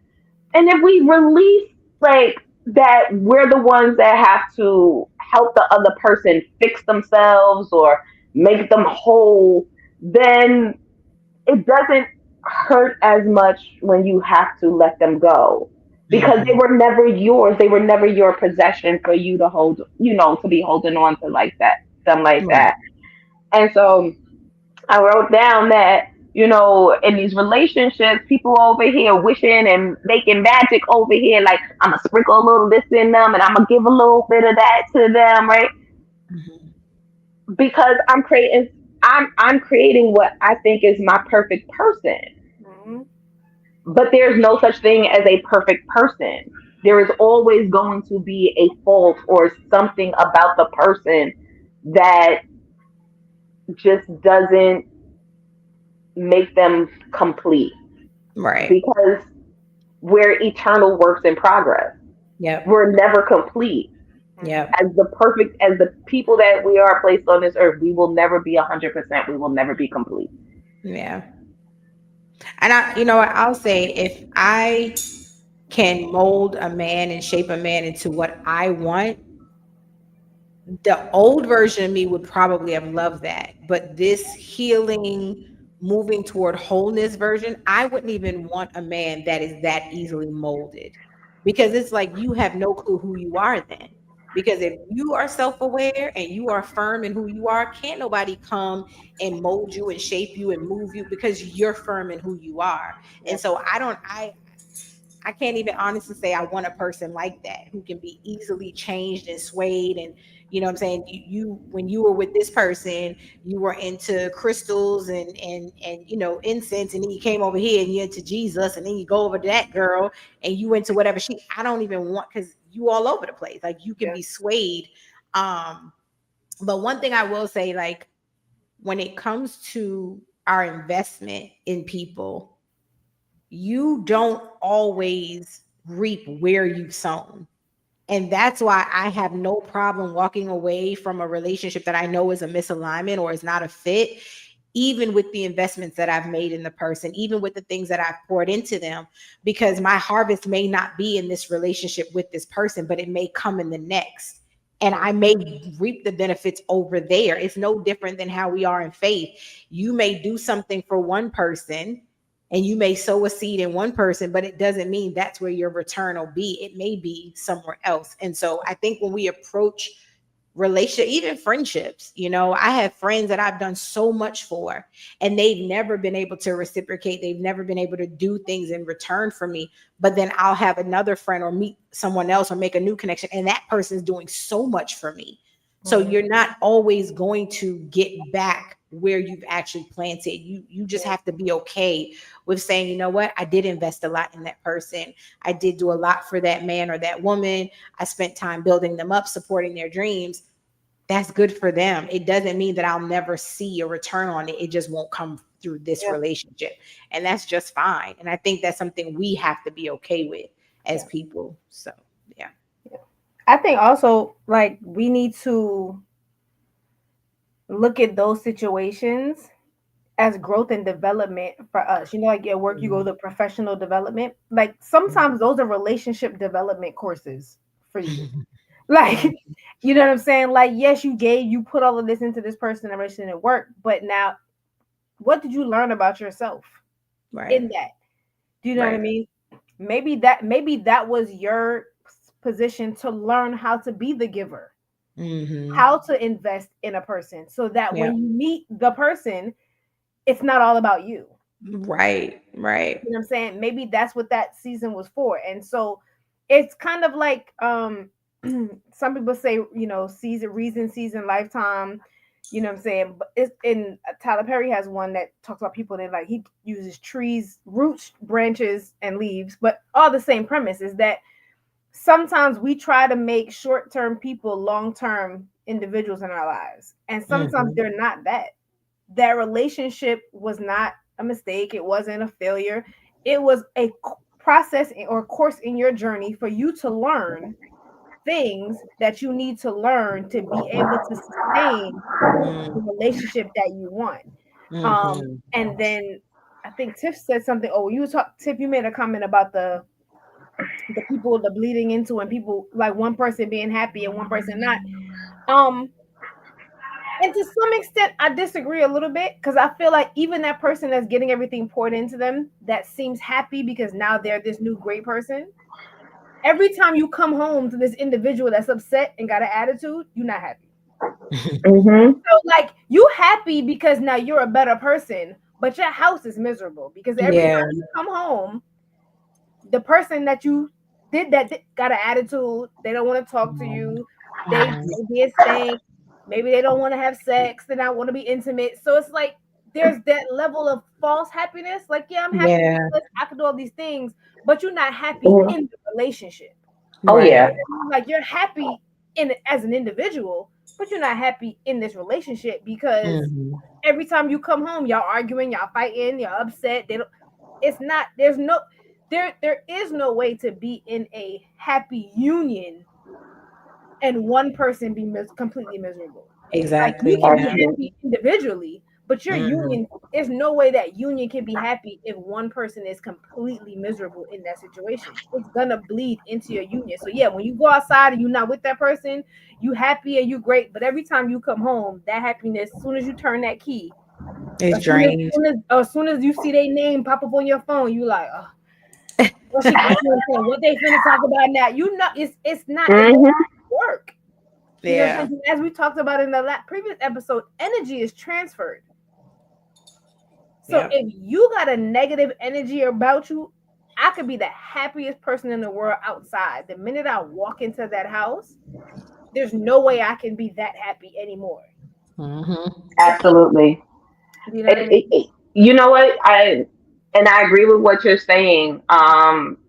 And if we release, like, that we're the ones that have to help the other person fix themselves or make them whole, then it doesn't hurt as much when you have to let them go, because they Mhm. were never yours. They were never your possession for you to hold, to be holding on to like that, them like Right. that. And so I wrote down that, in these relationships, people over here wishing and making magic over here, like, I'm gonna sprinkle a little this in them and I'm gonna give a little bit of that to them, right? Mhm. Because I'm creating. I'm creating what I think is my perfect person. Mhm. But there's no such thing as a perfect person. There is always going to be a fault or something about the person that just doesn't make them complete, Right. because we're eternal works in progress. Yep. We're never complete. Mhm. Yep. As the people that we are placed on this earth, we will never be 100%. We will never be complete. Yeah. And you know what, I'll say, if I can mold a man and shape a man into what I want, the old version of me would probably have loved that. But this healing, moving toward wholeness version, I wouldn't even want a man that is that easily molded, because it's like you have no clue who you are then. Because if you are self aware and you are firm in who you are, can't nobody come and mold you and shape you and move you, because you're firm in who you are. And Yep. so I can't even honestly say I want a person like that, who can be easily changed and swayed. And you know what I'm saying? When you were with this person, you were into crystals and incense, and then you came over here and you're into Jesus, and then you go over to that girl and you into whatever I don't even want, because you all over the place. Like, you can Yep. be swayed. Um, but one thing I will say, like, when it comes to our investment in people, you don't always reap where you've sown. And that's why I have no problem walking away from a relationship that I know is a misalignment or is not a fit, even with the investments that I've made in the person, even with the things that I've poured into them, because my harvest may not be in this relationship with this person, but it may come in the next. And I may reap the benefits over there. It's no different than how we are in faith. You may do something for one person and you may sow a seed in one person, but it doesn't mean that's where your return will be. It may be somewhere else. And so I think when we approach relationship, even friendships, I have friends that I've done so much for, and they've never been able to reciprocate. They've never been able to do things in return for me. But then I'll have another friend or meet someone else or make a new connection, and that person's doing so much for me. So Mhm. you're not always going to get back where you've actually planted. You just Yeah. have to be okay with saying, you know what, I did invest a lot in that person. I did do a lot for that man or that woman. I spent time building them up, supporting their dreams. That's good for them. It doesn't mean that I'll never see a return on it. It just won't come through this Yeah. relationship. And that's just fine. And I think that's something we have to be okay with as Yeah. people. So, yeah. Yeah. I think also, like, we need to look at those situations as growth and development for us. Like at work, you go Mhm. to professional development. Like sometimes those are relationship development courses for you. Like, Mhm. you know what I'm saying? Like, yes, you put all of this into this person and everything at work, but now what did you learn about yourself Right. in that? Do you know what I Right. mean? Maybe that was your position to learn how to be the giver, Hmm. how to invest in a person so that Yeah. when you meet the person, it's not all about you. Right. Right. You know what I'm saying? Maybe that's what that season was for. And so it's kind of like some people say, season, lifetime, you know what I'm saying? But it's in Tyler Perry has one that talks about people that, like, he uses trees, roots, branches, and leaves, but all the same premise is that sometimes we try to make short-term people long-term individuals in our lives. And sometimes Hmm. they're not that. That relationship was not a mistake. It wasn't a failure. It was a process or course in your journey for you to learn things that you need to learn to be able to sustain the relationship that you want. Hmm. And then I think Tiff said something. Oh, Tiff, you made a comment about the people, the bleeding into, and people, like, one person being happy and one person not. Um, And to some extent, I disagree a little bit because I feel like even that person that's getting everything poured into them that seems happy because now they're this new great person. Every time you come home to this individual that's upset and got an attitude, you're not happy. Mhm. So, like, you happy because now you're a better person, but your house is miserable because every Yeah. time you come home, the person that you got an attitude, they don't want to talk to you, they Mhm. get stank, Maybe they don't want to have sex. They not want to be intimate. So it's like there's that level of false happiness. Like, yeah, I'm happy Yeah. because I can do all these things, but you're not happy Mhm. in the relationship. Oh Right. yeah. You know what I mean? Like you're happy in as an individual, but you're not happy in this relationship because Hmm. every time you come home, y'all arguing, y'all fighting, y'all upset. They don't. It's not. There's no. There is no way to be in a happy union and one person be completely miserable. Like you Exactly. can be Yeah. happy Absolutely. individually, but your Hmm. union, there's no way that union can be happy if one person is completely miserable in that situation. It's gonna bleed into your union. So yeah, when you go outside and you're not with that person, you happy and you great. But every time you come home, that happiness, as soon as you turn that key, It's drained. as soon as you see their name pop up on your phone, you like, oh, what she, you know what I'm saying? What they finna talk about now? You know, it's not. It Hmm. doesn't work. You know what I'm Yeah. saying? As we talked about in the previous episode, energy is transferred. So Yep. if you got a negative energy about you, I could be the happiest person in the world outside. The minute I walk into that house, there's no way I can be that happy anymore. Hmm. It's, Absolutely. you know what I mean? You know what, I agree with what you're saying,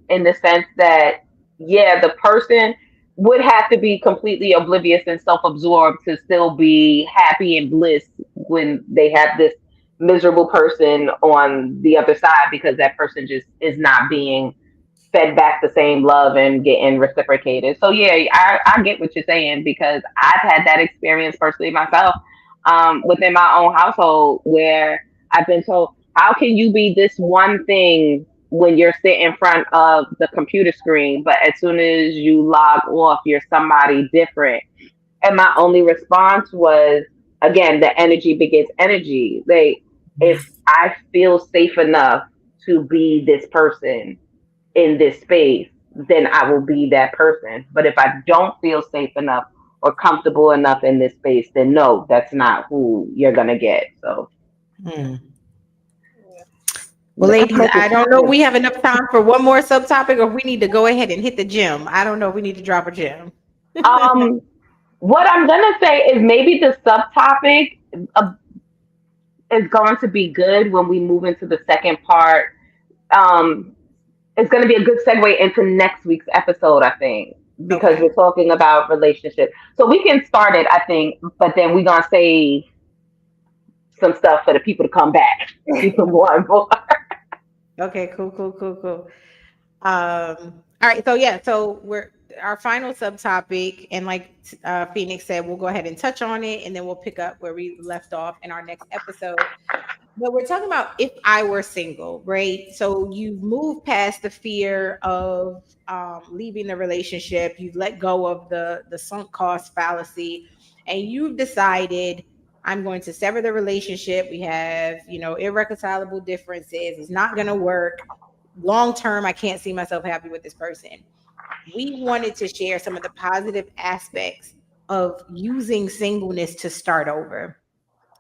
in the sense that, yeah, the person would have to be completely oblivious and self-absorbed to still be happy and bliss when they have this miserable person on the other side, because that person just is not being fed back the same love and getting reciprocated. So yeah, I get what you're saying, because I've had that experience personally myself, within my own household, where I've been told, how can you be this one thing when you're sitting in front of the computer screen, but as soon as you log off, you're somebody different? And my only response was, again, the energy begets energy. Like, if I feel safe enough to be this person in this space, then I will be that person. But if I don't feel safe enough or comfortable enough in this space, then no, that's not who you're gonna get. So Mm. Yeah. Well, the ladies, I don't know if compatibility. we have enough time for one more subtopic or if we need to go ahead and hit the gym. I don't know if we need to drop a gym. Um, what I'm gonna say is maybe the subtopic, uh, is going to be good when we move into the second part. Um, it's going to be a good segue into next week's episode, I think, because Okay. we're talking about relationships. So we can start it, I think, but then we're gonna say some stuff for the people to come back even more and more. Okay, cool, cool, cool, cool. All right, so yeah, so we're our final subtopic, and like Phoenix said, we'll go ahead and touch on it, and then we'll pick up where we left off in our next episode. But we're talking about if I were single, right? So you've moved past the fear of leaving the relationship. You've let go of the sunk cost fallacy, and you've decided I'm going to sever the relationship. We have irreconcilable differences. It's not going to work long term. I can't see myself happy with this person. We wanted to share some of the positive aspects of using singleness to start over.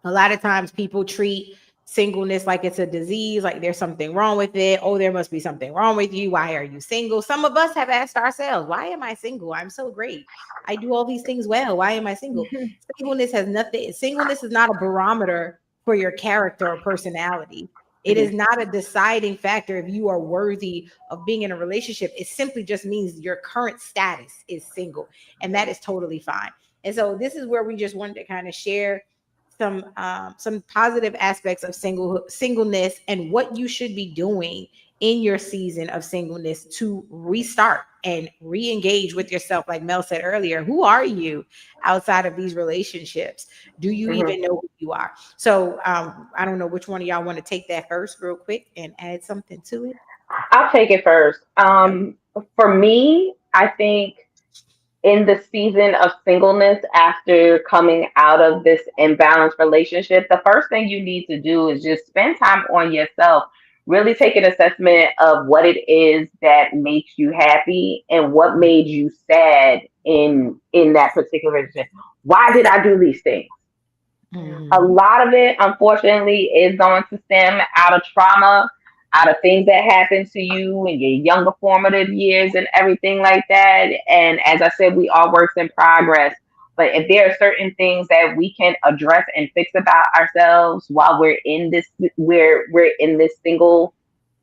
A lot of times people treat singleness like it's a disease, like there's something wrong with it. Oh, there must be something wrong with you. Why are you single? Some of us have asked ourselves, why am I single? I'm so great. I do all these things well. Why am I single? Singleness is not a barometer for your character or personality. It is Mhm. not a deciding factor if you are worthy of being in a relationship. It simply just means your current status is single, and that is totally fine. And so this is where we just wanted to kind of share some positive aspects of singleness and what you should be doing in your season of singleness to restart and re-engage with yourself. Like Mel said earlier, who are you outside of these relationships? Do you Mhm. even know who you are? So I don't know which one of y'all want to take that first real quick and add something to it. I'll take it first. For me, I think in the season of singleness, after coming out of this imbalanced relationship, the first thing you need to do is just spend time on yourself. Really take an assessment of what it is that makes you happy and what made you sad in that particular relationship. Why did I do these things? A Mhm. lot of it, unfortunately, is going to stem out of trauma, out of things that happened to you in your younger formative years and everything like that. And as I said, we are works in progress. But if there are certain things that we can address and fix about ourselves while we're in this single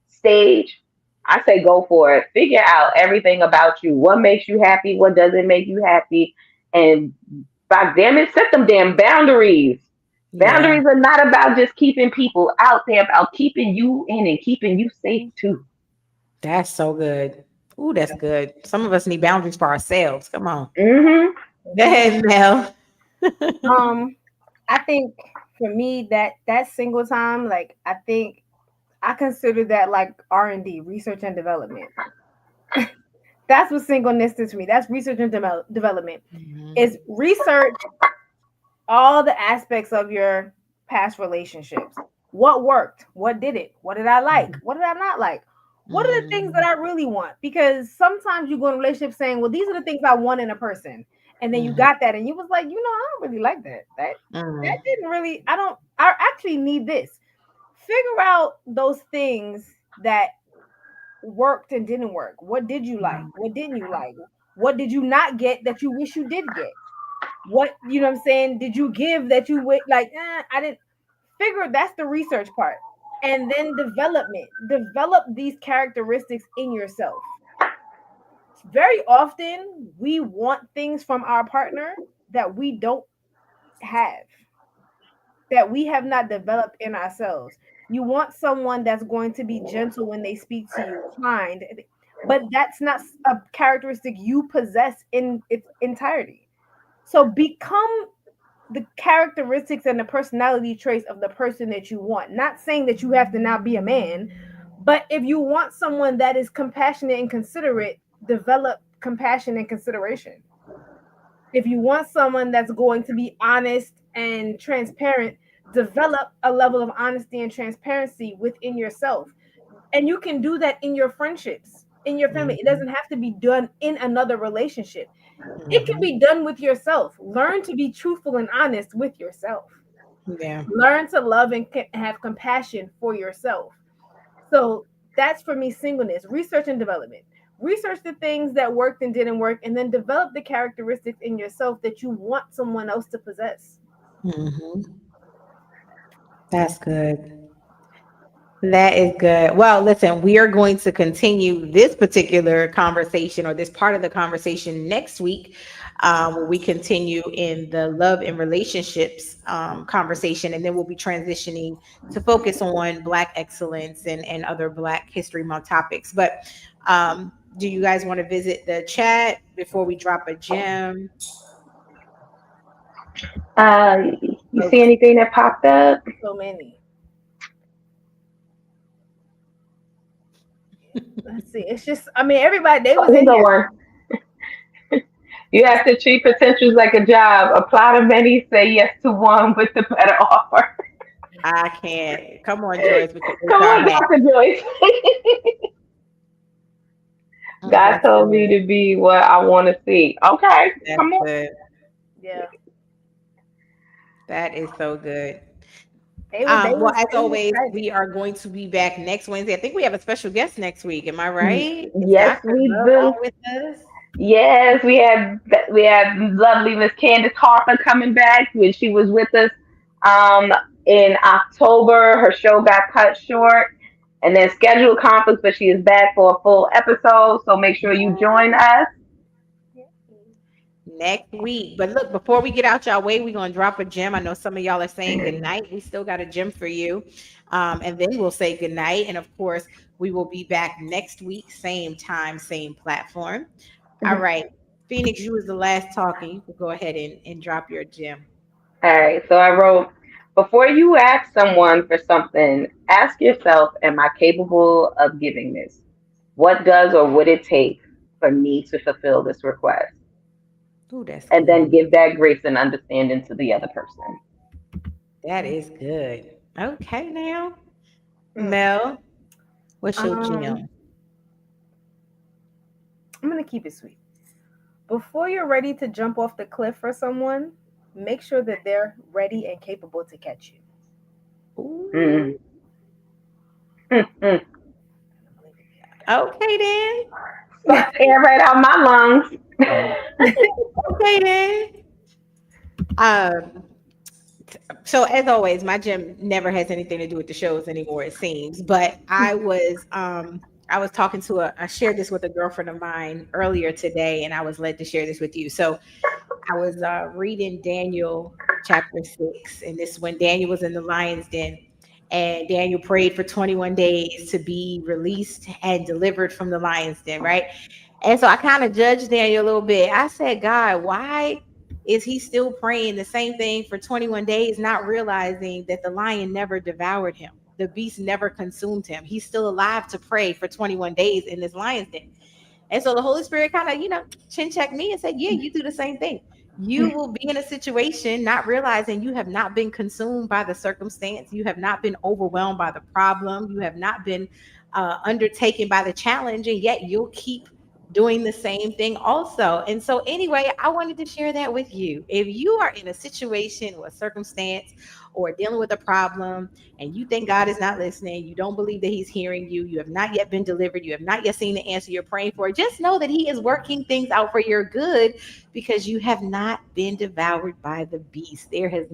stage, I say go for it. Figure out everything about you. What makes you happy? What doesn't make you happy? And by damn it, set them damn boundaries. Yeah, Boundaries are not about just keeping people out there, about keeping you in and keeping you safe too. that's so good. Ooh, that's good. Some of us need boundaries for ourselves. Come on. Hmm. Go ahead, Mel. Um, I think for me that single time, like I think I consider that like R&D, research and development. That's what singleness is to me. That's research and development. Mhm. Is research all the aspects of your past relationships. What worked? What did it? What did I like? What did I not like? What are the things that Mhm. I really want? Because sometimes you go in a relationship saying, well, these are the things I want in a person. And then you Mhm. got that and you was like, I don't really like that. That Mhm. didn't really, I actually need this. Figure out those things that worked and didn't work. What did you like? Mhm. What didn't you like? What did you not get that you wish you did get? What what I'm saying? Did you give that you would like? I didn't figure. That's the research part, and then development. Develop these characteristics in yourself. Very often, we want things from our partner that we don't have, that we have not developed in ourselves. You want someone that's going to be gentle when they speak to you, kind, but that's not a characteristic you possess in its entirety. So become the characteristics and the personality traits of the person that you want. Not saying that you have to now be a man, but if you want someone that is compassionate and considerate, develop compassion and consideration. If you want someone that's going to be honest and transparent, develop a level of honesty and transparency within yourself. And you can do that in your friendships, in your family. It Mhm. doesn't have to be done in another relationship. It can Mhm. be done with yourself. Learn to be truthful and honest with yourself. Yeah. Learn to love and have compassion for yourself. So that's for me singleness, research and development. Research the things that worked and didn't work, and then develop the characteristics in yourself that you want someone else to possess. Mhm. That's good. That is good. Well, listen, we are going to continue this particular conversation or this part of the conversation next week, where we continue in the love and relationships conversation. And then we'll be transitioning to focus on Black excellence and other Black History Month topics. But do you guys want to visit the chat before we drop a gem? Uh, you see Okay. anything that popped up? So many. Let's see. It's just, I mean, everybody, they Oh, was here in go here. one. You have to treat potentials like a job. Apply to many, say yes to one with the better offer. I can't. Come on, Joyce, with the Come HR on, hat. Dr. Joyce. God That's told me good. to be what I want to see. Okay, That's come on. good. Yeah. That is so good. They Well, was, as they was always, excited. we are going to be back next Wednesday. I think we have a special guest next week. Am I right? Is Yes, Dr. we Love do. on with us? Yes, we have lovely Miss Candace Harper coming back when she was with us um in October. Her show got cut short and then scheduled conflicts, but she is back for a full episode. So make sure you join us. Next week. But look, before we get out y'all way, we're gonna drop a gem. I know some of y'all are saying good night. We still got a gem for you. And then we'll say good night. And of course, we will be back next week, same time, same platform. All right. Phoenix, you was the last talking. You can go ahead and drop your gem. All right, so I wrote, before you ask someone for something, ask yourself, am I capable of giving this? What does or would it take for me to fulfill this request? Ooh, that's And then good. give that grace and understanding to the other person. That is good. Okay, now, Mm. Mel, what's your Um, gem? I'm gonna keep it sweet. Before you're ready to jump off the cliff for someone, make sure that they're ready and capable to catch you. Ooh, Mm, mm, mm. okay then. Suck air right out my lungs. Okay then. Um, so as always, my gym never has anything to do with the shows anymore, it seems. But I was talking to I shared this with a girlfriend of mine earlier today, and I was led to share this with you. So I was reading Daniel chapter 6, and this when Daniel was in the lion's den, and Daniel prayed for 21 days to be released and delivered from the lion's den, right? And so I kind of judged Daniel a little bit. I said, God, why is he still praying the same thing for 21 days, not realizing that the lion never devoured him? The beast never consumed him. He's still alive to pray for 21 days in this lion's den. And so the Holy Spirit kind of, chin checked me and said, yeah, you do the same thing. You will be in a situation not realizing you have not been consumed by the circumstance. You have not been overwhelmed by the problem. You have not been undertaken by the challenge. And yet you'll keep doing the same thing also. And so, anyway, I wanted to share that with you. If you are in a situation or a circumstance or dealing with a problem and you think God is not listening, you don't believe that He's hearing you, you have not yet been delivered, you have not yet seen the answer you're praying for, just know that He is working things out for your good because you have not been devoured by the beast. There has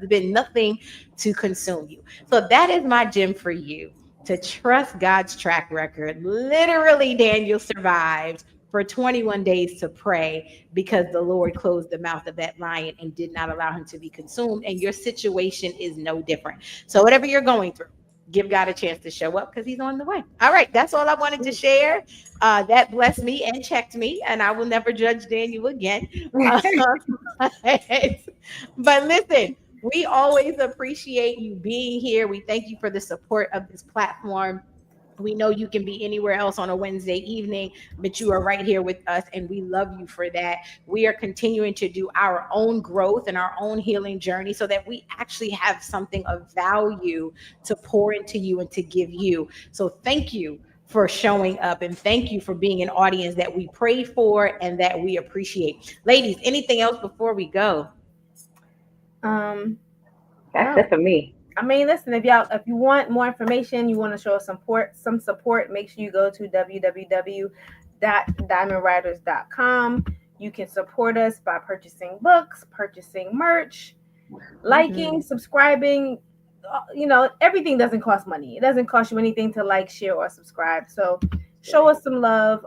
been nothing to consume you. So that is my gem for you, to trust God's track record. Literally, Daniel survived for 21 days to pray because the Lord closed the mouth of that lion and did not allow him to be consumed. And your situation is no different. So, whatever you're going through, give God a chance to show up because He's on the way. All right, that's all I wanted to share. That blessed me and checked me, and I will never judge Daniel again. Uh, but listen, we always appreciate you being here. We thank you for the support of this platform. We know you can be anywhere else on a Wednesday evening, but you are right here with us, and we love you for that. We are continuing to do our own growth and our own healing journey so that we actually have something of value to pour into you and to give you. So, thank you for showing up, and thank you for being an audience that we pray for and that we appreciate. Ladies, anything else before we go? Um, That's no. it for me. I mean, listen, if you want more information, you want to show some support, make sure you go to www.diamondriders.com. You can support us by purchasing books, purchasing merch, liking, Mhm. subscribing. Everything doesn't cost money. It doesn't cost you anything to like, share, or subscribe. So show us some love.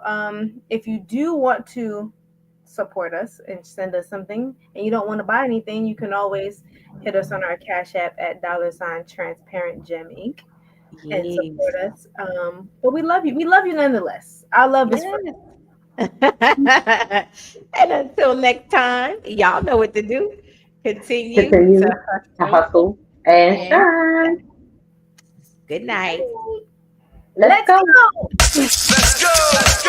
If you do want to support us and send us something and you don't want to buy anything, you can always hit us on our Cash App at $transparent gem inc and support Yes. us. But we love you. We love you nonetheless. Our love is free. Yes. And until next time, y'all know what to do. Continue to Continue to hustle hustle and and shine. good night. Let's Let's go. go. Let's go. Let's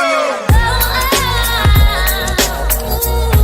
go.